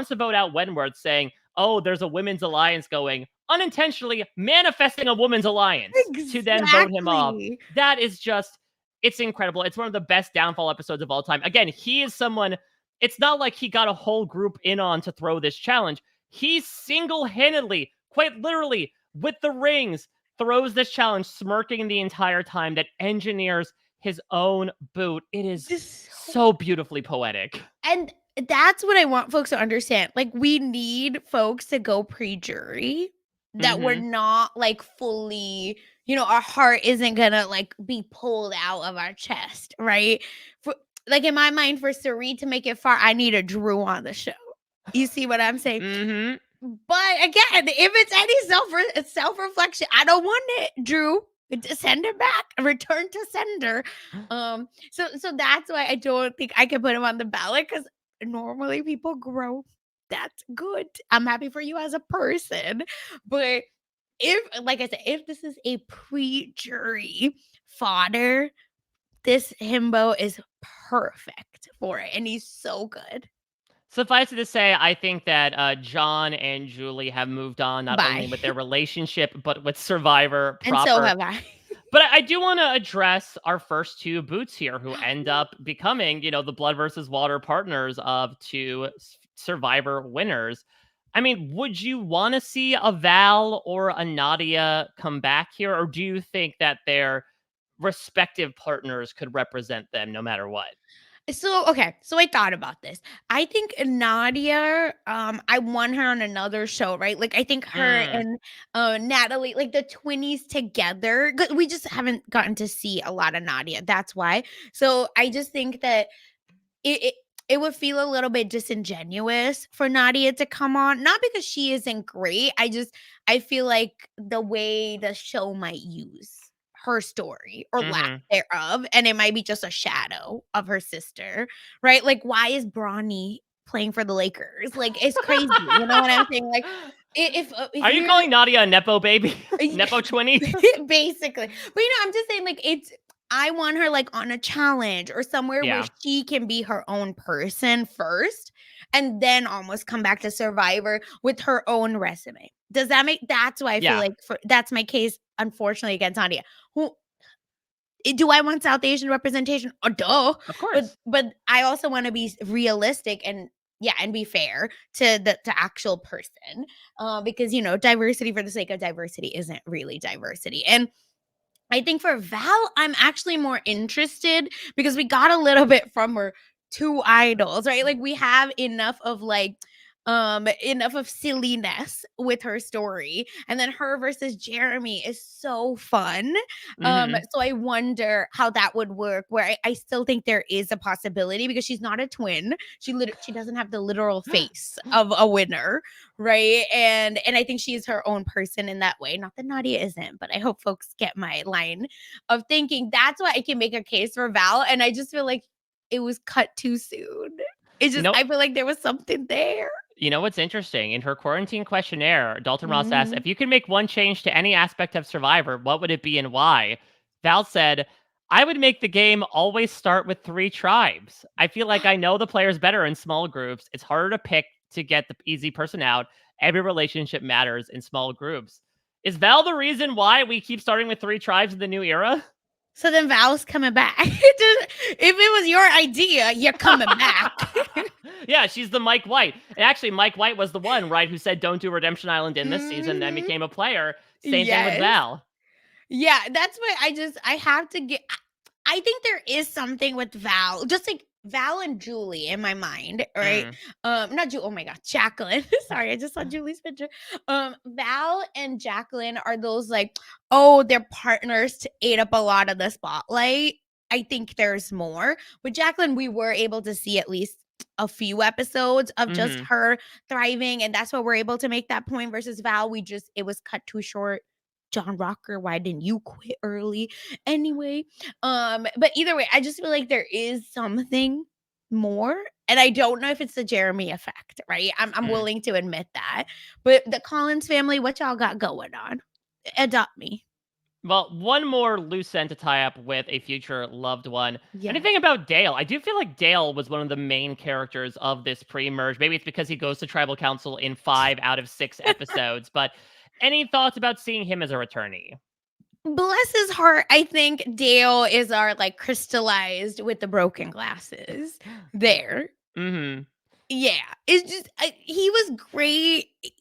to vote out Wentworth, saying, "Oh, there's a women's alliance going," unintentionally manifesting a women's alliance to then vote him off. Exactly. That is just, it's incredible. It's one of the best downfall episodes of all time. Again, he is someone, it's not like he got a whole group in on to throw this challenge. He single-handedly, quite literally, with the rings, throws this challenge, smirking the entire time, that engineers his own boot. It is Just so beautifully poetic. And that's what I want folks to understand. Like, we need folks to go pre-jury, that we're Mhm. not like fully, our heart isn't gonna like be pulled out of our chest, right? For like in my mind, for Sari to make it far, I need a Drew on the show. You see what I'm saying? Mhm. But again, if it's any self-reflection, I don't want it, Drew. Send it back. Return to sender. So that's why I don't think I can put him on the ballot, because normally people grow. That's good. I'm happy for you as a person. But if, like I said, if this is a pre-jury fodder, this himbo is perfect for it. And he's so good. Suffice it to say, I think that John and Julie have moved on, not only Bye. with their relationship, but with Survivor And so proper. have I. But I do want to address our first two boots here, who end up becoming, the blood versus water partners of two Survivor winners. I mean, would you want to see a Val or a Nadia come back here, or do you think that their respective partners could represent them no matter what? So, okay, so I thought about this. I think Nadia, I won her on another show, right? Like, I think her Mm, and Natalie, like the twinnies together, 'cause we just haven't gotten to see a lot of Nadia. That's why. So I just think that it it, it would feel a little bit disingenuous for Nadia to come on, not because she isn't great. I feel like the way the show might use her story or lack hmm thereof, and it might be just a shadow of her sister, right? Like, why is Bronny playing for the Lakers? Like, it's crazy. You know what I'm saying? Like, if Are you you're calling Nadia a Nepo baby? Nepo twinny? basically. But, I'm just saying, like, I want her, like, on a challenge or somewhere where Yeah. she can be her own person first, and then almost come back to Survivor with her own resume. That's why I feel Yeah, like that's my case, unfortunately, against Nadia. Who do I want South Asian representation? Oh, duh. of But course. I also want to be realistic and, yeah, and be fair to the actual person. Because, diversity for the sake of diversity isn't really diversity. And I think for Val, I'm actually more interested because we got a little bit from her two idols, right? Like, we have enough of silliness with her story. And then her versus Jeremy is so fun. Mhm. So I wonder how that would work, where I still think there is a possibility, because she's not a twin. She doesn't have the literal face of a winner, right? And I think she is her own person in that way. Not that Nadia isn't, but I hope folks get my line of thinking. That's why I can make a case for Val, and I just feel like it was cut too soon. You know I feel like there was something there. you know what's interesting? In her quarantine questionnaire, Dalton Ross asked, Mhm. "If you could make one change to any aspect of Survivor, what would it be and why?" Val said, "I would make the game always start with 3 tribes. I feel like I know the players better in small groups. It's harder to pick to get the easy person out. Every relationship matters in small groups." Is Val the reason why we keep starting with 3 tribes in the new era? So then Val's coming back. If it was your idea, you're coming back. Yeah, she's the Mike White. And actually, Mike White was the one, right, who said don't do Redemption Island in this season, then Mhm. became a player. Same thing with Yes. Val. Yeah, that's why I have to get I think there is something with Val, just like Val and Julie in my mind, right? Mm, Not Julie, oh my god, Jacqueline. Sorry, I just saw Julie's picture. Val and Jacqueline are those like, oh, they're partners to ate up a lot of the spotlight. I think there's more. With Jacqueline, we were able to see at least a few episodes of just mhm. her thriving, and that's why we're able to make that point. Versus Val, it was cut too short. John Rocker, why didn't you quit early? Anyway, but either way, I just feel like there is something more, and I don't know if it's the Jeremy effect, right? I'm Mm. willing to admit that. But the Collins family, what y'all got going on? Adopt me. Well, one more loose end to tie up with a future loved one. Yes. Anything about Dale? I do feel like Dale was one of the main characters of this pre-merge. Maybe it's because he goes to tribal council in 5 out of 6 episodes, but any thoughts about seeing him as a returnee? Bless his heart, I think Dale is our, like, crystallized with the broken glasses there. Mhm. Yeah, it's just he was great, and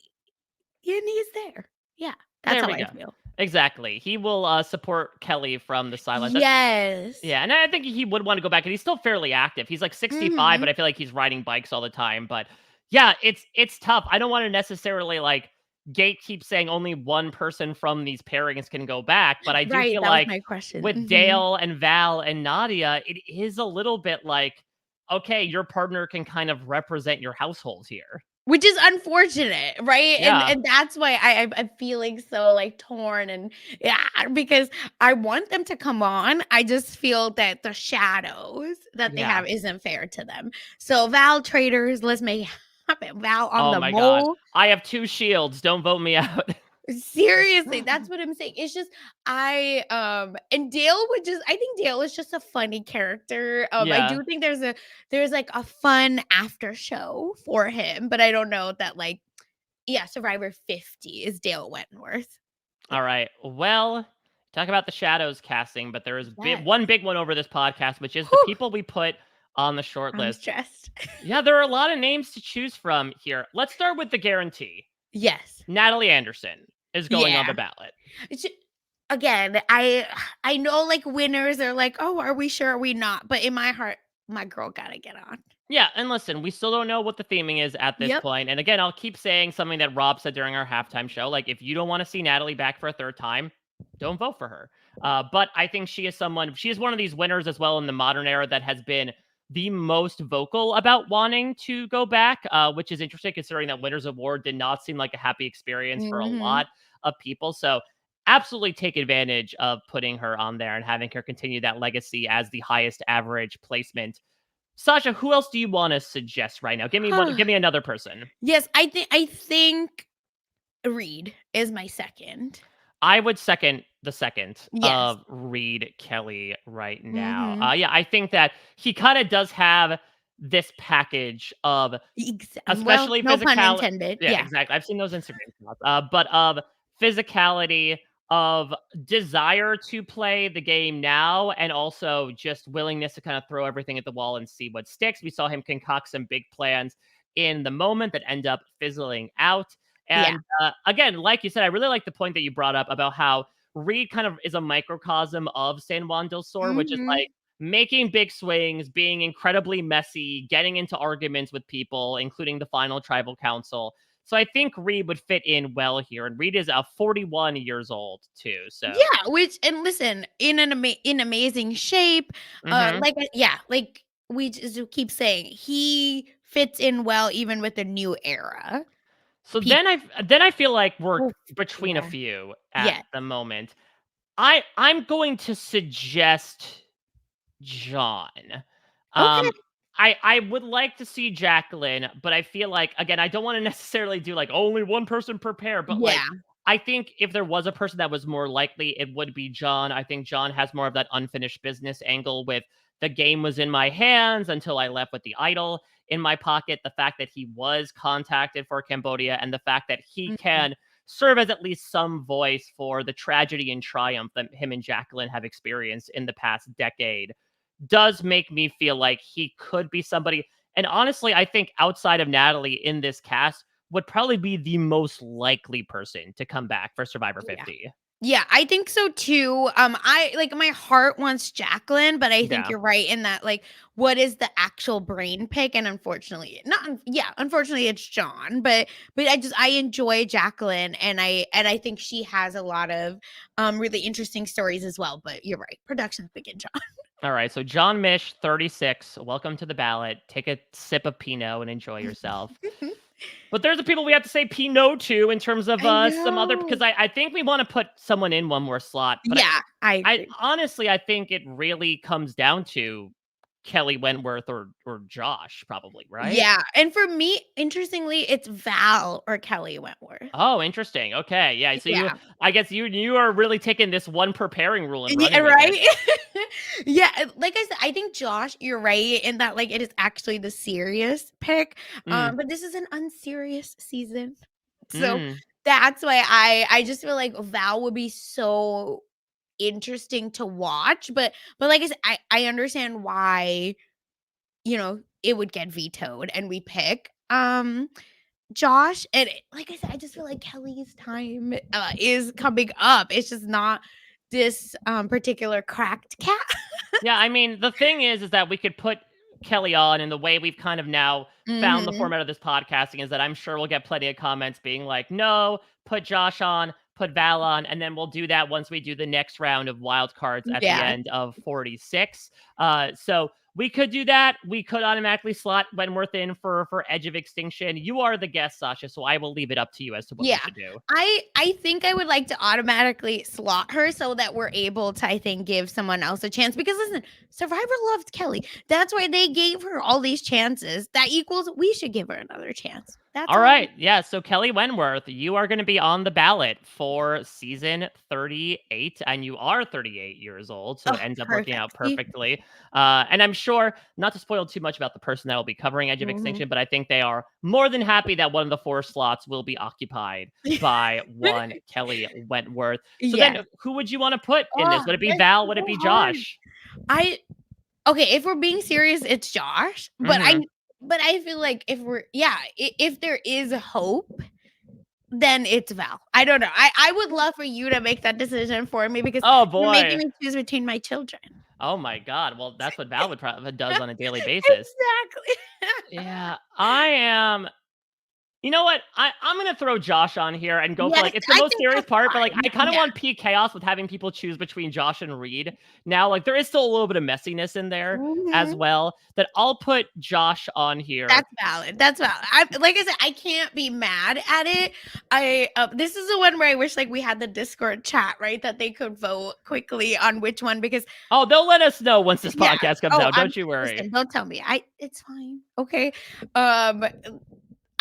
he's there. Yeah, that's There how we I go. feel. Exactly. He will, support Kelly from the sidelines. That's Yes. yeah, and I think he would wanna go back, and he's still fairly active. He's, like, 65, but Mhm. I feel like he's riding bikes all the time, but yeah, it's tough. I don't wanna necessarily, like, gatekeep saying only one person from these pairings can go back, but I do Right, feel that was like my question. with Mhm. Dale and Val and Nadia, it is a little bit like, okay, your partner can kind of represent your household here. Which is unfortunate, right? And Yeah, and that's why I'm feeling so, like, torn and yeah, because I want them to come on, I just feel that the shadows that they yeah. have isn't fair to them. So, Val traders, let's make it happen. Val on Oh the my god. mole. I have 2 shields, don't vote me out. Seriously, that's what I'm saying. It's just and Dale would just I think Dale is just a funny character. I Yeah. do think there's like a fun after show for him, but I don't know that like yeah, Survivor 50 is Dale Wentworth. Yeah. All right. Well, talk about the shadows casting, but there is Yes. one big one over this podcast, which is the Whew, people we put on the short I'm list. stressed. Yeah, there are a lot of names to choose from here. Let's start with the guarantee. Yes. Natalie Anderson is going on Yeah. the ballot. It's again, I know like winners are like, "Oh, are we sure? Are we not?" But in my heart, my girl gotta get on. Yeah, and listen, we still don't know what the theming is at this Yep. point. And again, I'll keep saying something that Rob said during our halftime show. Like, if you don't want to see Natalie back for a third time, don't vote for her. But I think she is one of these winners as well in the modern era that has been the most vocal about wanting to go back, which is interesting considering that Winners Award did not seem like a happy experience for a Mhm. lot of people. So, absolutely take advantage of putting her on there and having her continue that legacy as the highest average placement. Sasha, who else do you wanna suggest right now? Give me another person. Yes, I think Reed is my second. I would second the second Yes. of Reed Kelly right now. Mhm. Yeah, I think that he kinda does have this package of Well, especially no pun physical intended. yeah, Yeah. exactly. I've seen those Instagram shots, but of physicality, of desire to play the game now, and also just willingness to kind of throw everything at the wall and see what sticks. We saw him concoct some big plans in the moment that end up fizzling out. Yeah. And again, like you said, I really like the point that you brought up about how Reed kind of is a microcosm of San Juan del Sur, which is Mhm. like making big swings, being incredibly messy, getting into arguments with people, including the final tribal council. So I think Reed would fit in well here. And Reed is 41 years old too. So Yeah, which and listen, in amazing shape, mhm. yeah, like we just keep saying, he fits in well even with the new era. So People then I feel like we're oof, between a yeah. few at Yes. the moment. I'm going to suggest John. Okay. Um, I would like to see Jacqueline, but I feel like again, I don't want to necessarily do like only one person per pair, but like Yeah. I think if there was a person that was more likely, it would be John. I think John has more of that unfinished business angle with the game was in my hands until I left with the idol in my pocket. The fact that he was contacted for Cambodia and the fact that he Mhm. can serve as at least some voice for the tragedy and triumph that him and Jacqueline have experienced in the past decade does make me feel like he could be somebody. And honestly, I think outside of Natalie in this cast would probably be the most likely person to come back for Survivor Yeah. 50. Yeah, I think so too. I like my heart wants Jacqueline, but I think Yeah. you're right in that like what is the actual brain pick? And unfortunately, not yeah, unfortunately it's John, but I enjoy Jacqueline and I think she has a lot of really interesting stories as well. But you're right. Production's big in John. All right. So John Mish, 36. Welcome to the ballot. Take a sip of Pinot and enjoy yourself. But there's the people we have to say Pinot to in terms of I some other because know. I think we want to put someone in one more slot. But Yeah, I I agree. honestly I think it really comes down to Kelly Wentworth or Josh, probably, right? Yeah, and for me, interestingly, it's Val or Kelly Wentworth. Oh, interesting. Okay, yeah. So Yeah. I guess you are really taking this one preparing rule and Yeah, running with it. right? Yeah, like I said, I think Josh, you're right in that, like, it is actually the serious pick, Mm, but this is an unserious season. So, mm. that's why I just feel like Val would be so interesting to watch, but like I said, I understand why, it would get vetoed and we pick, Josh, and like I said, I just feel like Kelly's time, is coming up. It's just not this, particular cracked cat. Yeah, I mean, the thing is that we could put Kelly on, and the way we've kind of now found the Mhm. format of this podcasting is that I'm sure we'll get plenty of comments being like, "No, put Josh on, put Val on," and then we'll do that once we do the next round of wild cards at the Yeah. end of 46. So we could do that. We could automatically slot Wentworth in for Edge of Extinction. You are the guest, Sasha, so I will leave it up to you as to what we Yeah. should do. I think I would like to automatically slot her so that we're able to, I think, give someone else a chance because listen, Survivor loved Kelly. That's why they gave her all these chances. That equals we should give her another chance. That's All all. right. Yeah. So, Kelly Wentworth, you are going to be on the ballot for season 38, and you are 38 years old. So, it Oh, ends up working perfect. out See? perfectly. And I'm sure, not to spoil too much about the person that will be covering Edge of Mhm. Extinction, but I think they are more than happy that one of the 4 slots will be occupied by one Kelly Wentworth. So, then Yes. who would you want to put in Oh, this? Would it be that's Val? Would it so be hard. Josh? I Okay, if we're being serious, it's Josh, Hmm. but I feel like if there is hope, then it's Val. I don't know. I would love for you to make that decision for me because Oh, you're making boy. me choose between my children. Oh, my God. Well, that's what Val would probably does on a daily basis. Exactly. Yeah, I am. You know what? I'm gonna throw Josh on here and go for Yes, like it's the I most think serious that's part, but like fine. I kind of Yeah, want peak chaos with having people choose between Josh and Reed. Now, like there is still a little bit of messiness in there as mhm. well. That I'll put Josh on here. That's valid. That's valid. Like I said, I can't be mad at it. This is the one where I wish like we had the Discord chat, right? That they could vote quickly on which one because Oh, they'll let us know once this yeah. podcast comes Oh, out. Don't you worry. listen, don't tell me. It's fine. Okay. Um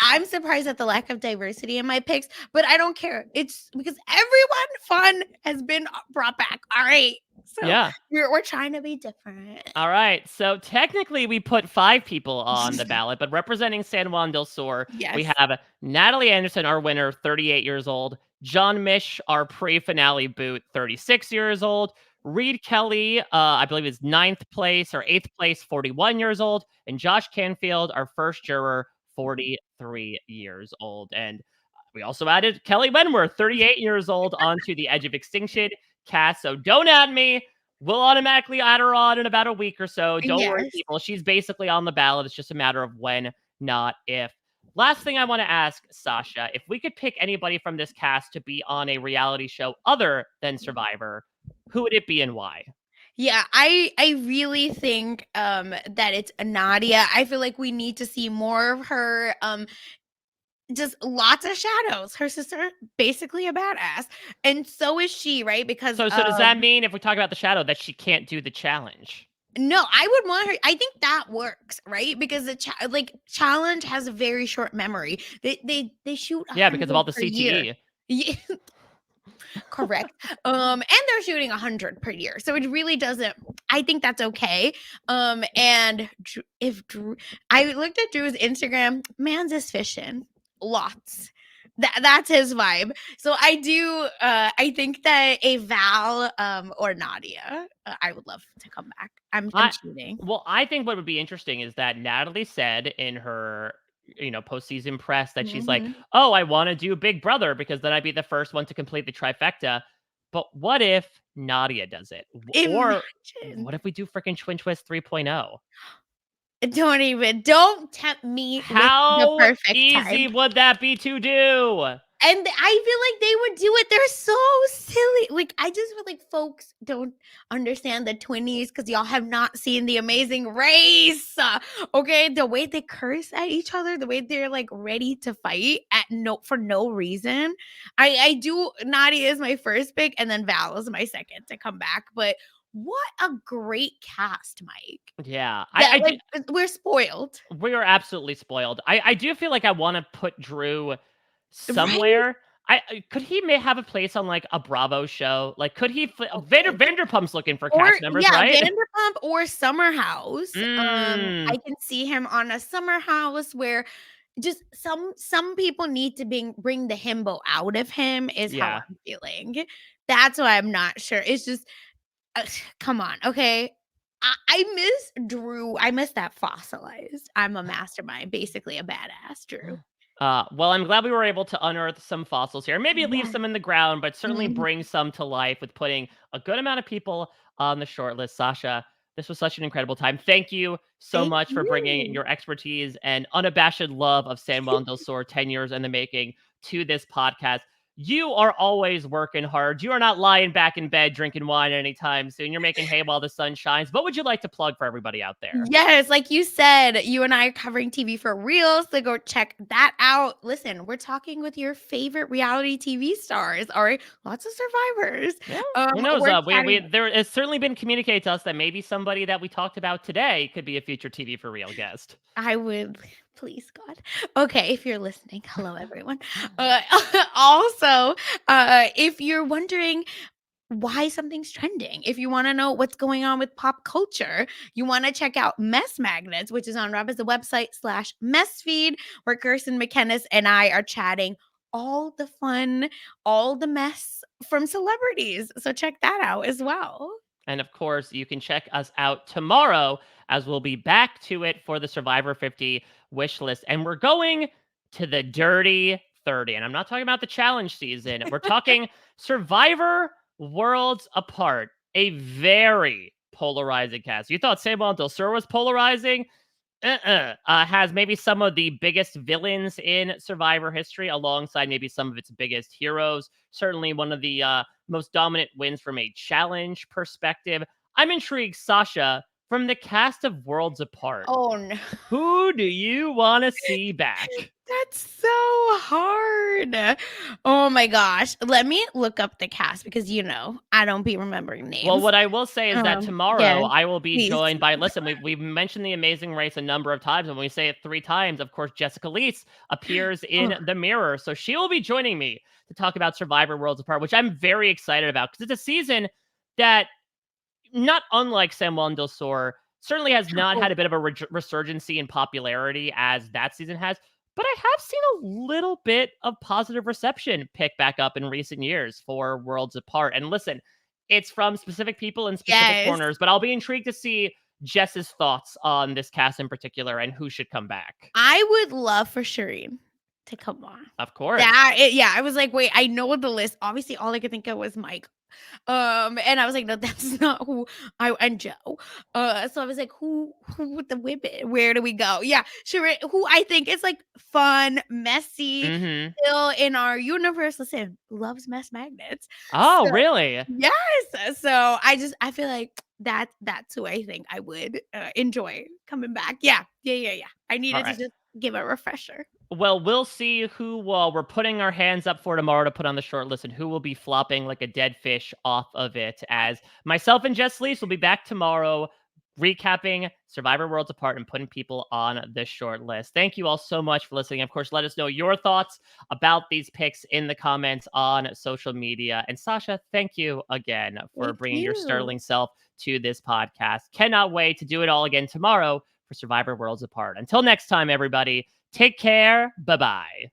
I'm surprised at the lack of diversity in my picks, but I don't care. It's because everyone fun has been brought back. All right. So Yeah. we're trying to be different. All right. So technically, we put 5 people on the ballot, but representing San Juan del Sur, we Yes. have Natalie Anderson, our winner, 38 years old. John Mish, our pre-finale boot, 36 years old. Reed Kelly, I believe is ninth place or eighth place, 41 years old. And Josh Canfield, our first juror, 43 years old. And we also added Kelly Wentworth, 38 years old, onto the Edge of Extinction cast. So don't add me. We'll automatically add her on in about a week or so. Don't worry, Yes. people. She's basically on the ballot. It's just a matter of when, not if. Last thing I want to ask, Sasha, if we could pick anybody from this cast to be on a reality show other than Survivor, who would it be and why? Yeah, I really think that it's Nadia. I feel like we need to see more of her. Just lots of shadows. Her sister basically a badass, and so is she, right? Because So does that mean if we talk about the shadow that she can't do the challenge? no, I would want her. I think that works, right? Because the challenge has a very short memory. They shoot Yeah, because of all 100 the per year. CTE. Yeah, correct. And they're shooting 100 per year, so it really doesn't. I think that's okay. And if Drew, I looked at Drew's Instagram, man's is fishing lots. That's his vibe. So I do. I think that a Val or Nadia, I would love to come back. I'm I cheating. Well, I think what would be interesting is that Natalie said in her, postseason press that she's like, Mhm. "Oh, I want to do Big Brother because then I'd be the first one to complete the trifecta." But what if Nadia does it? Or Imagine. what if we do freaking Twin Twist 3.0? Don't tempt me with the How perfect easy time. would that be to do? And I feel like they would do it. They're so silly. Like, I just feel like folks don't understand the 20s because y'all have not seen the amazing race. Okay. The way they curse at each other, the way they're like ready to fight for no reason. I do Nadia is my first pick, and then Val is my second to come back. But what a great cast, Mike. Yeah, That I do. like we're spoiled, We are absolutely spoiled. I do feel like I want to put Drew right? somewhere. Could he may have a place on like a Bravo show? Like, could he? Okay. Vanderpump's looking for Or cast members, yeah, right? Vanderpump or Summer House. Mm, I can see him on a Summer House where just some people need to bring the himbo out of him is how yeah. I'm feeling. That's why I'm not sure. It's just uh, come on, okay? I miss Drew. I miss that fossilized. I'm a mastermind, basically a badass Drew. Well, I'm glad we were able to unearth some fossils here. Maybe leave Yes. some in the ground, but certainly Mhm. bring some to life with putting a good amount of people on the short list. Sasha, this was such an incredible time. Thank you so Thank much for bringing you. your expertise and unabashed love of San Juan del Sur 10 years in the making to this podcast. You are always working hard. You are not lying back in bed drinking wine anytime soon. You're making hay while the sun shines. What would you like to plug for everybody out there? Yes, like you said, you and I are covering TV for real, so go check that out. Listen, we're talking with your favorite reality TV stars, all right? Lots of survivors. Yeah, who knows? We're We chatting. there has certainly been communicated to us that maybe somebody that we talked about today could be a future TV for real guest. I would please God. Okay, if you're listening, hello everyone. Uh, also, if you're wondering why something's trending. If you want to know what's going on with pop culture, you want to check out Mess Magnets, which is on RHAP as a website / mess feed, where Kirsten McKennis and I are chatting all the fun, all the mess from celebrities. So check that out as well. And of course, you can check us out tomorrow as we'll be back to it for the Survivor 50 wish list. And we're going to the Dirty 30. And I'm not talking about the challenge season. We're talking Survivor Worlds Apart, a very polarizing cast. You thought Samuel Del Sur was polarizing? Has maybe some of the biggest villains in Survivor history, alongside maybe some of its biggest heroes. Certainly one of the most dominant wins from a challenge perspective. I'm intrigued, Sasha, from the cast of Worlds Apart. Oh no. Who do you want to see back? That's so hard. Oh my gosh. Let me look up the cast because I don't be remembering Well, names. what I will say is that tomorrow Yes, I will be please. joined by, listen, we've mentioned the Amazing Race a number of times, and when we say it 3 times, of course, Jessica Lees appears in Oh, the mirror. So she will be joining me to talk about Survivor Worlds Apart, which I'm very excited about because it's a season that, not unlike San Juan del Sur, certainly has not oh, had a bit of a resurgency in popularity as that season has. But I have seen a little bit of positive reception pick back up in recent years for Worlds Apart. And listen, it's from specific people in specific yes. corners, but I'll be intrigued to see Jess's thoughts on this cast in particular and who should come back. I would love for Shireen to come on. Of course. Yeah, I was like, wait, I know the list. Obviously, all I could think of was Mike. And I was like, no, that's not who I and Joe. So I was like, who with the women? Where do we go? Yeah, Shireen, who I think is like fun, messy, Mm-hmm. still in our universe. Listen, loves mess magnets. Oh, So really? yes. So I feel like that's who I think I would enjoy coming back. Yeah. I All needed to right. just give a refresher. Well, we'll see who we're putting our hands up for tomorrow to put on the short list and who will be flopping like a dead fish off of it. As myself and Jess Lees will be back tomorrow recapping Survivor Worlds Apart and putting people on the short list. Thank you all so much for listening. Of course, let us know your thoughts about these picks in the comments on social media. And Sasha, thank you again for Thank bringing your you. sterling self to this podcast. Cannot wait to do it all again tomorrow for Survivor Worlds Apart. Until next time, everybody. Take care. Bye bye.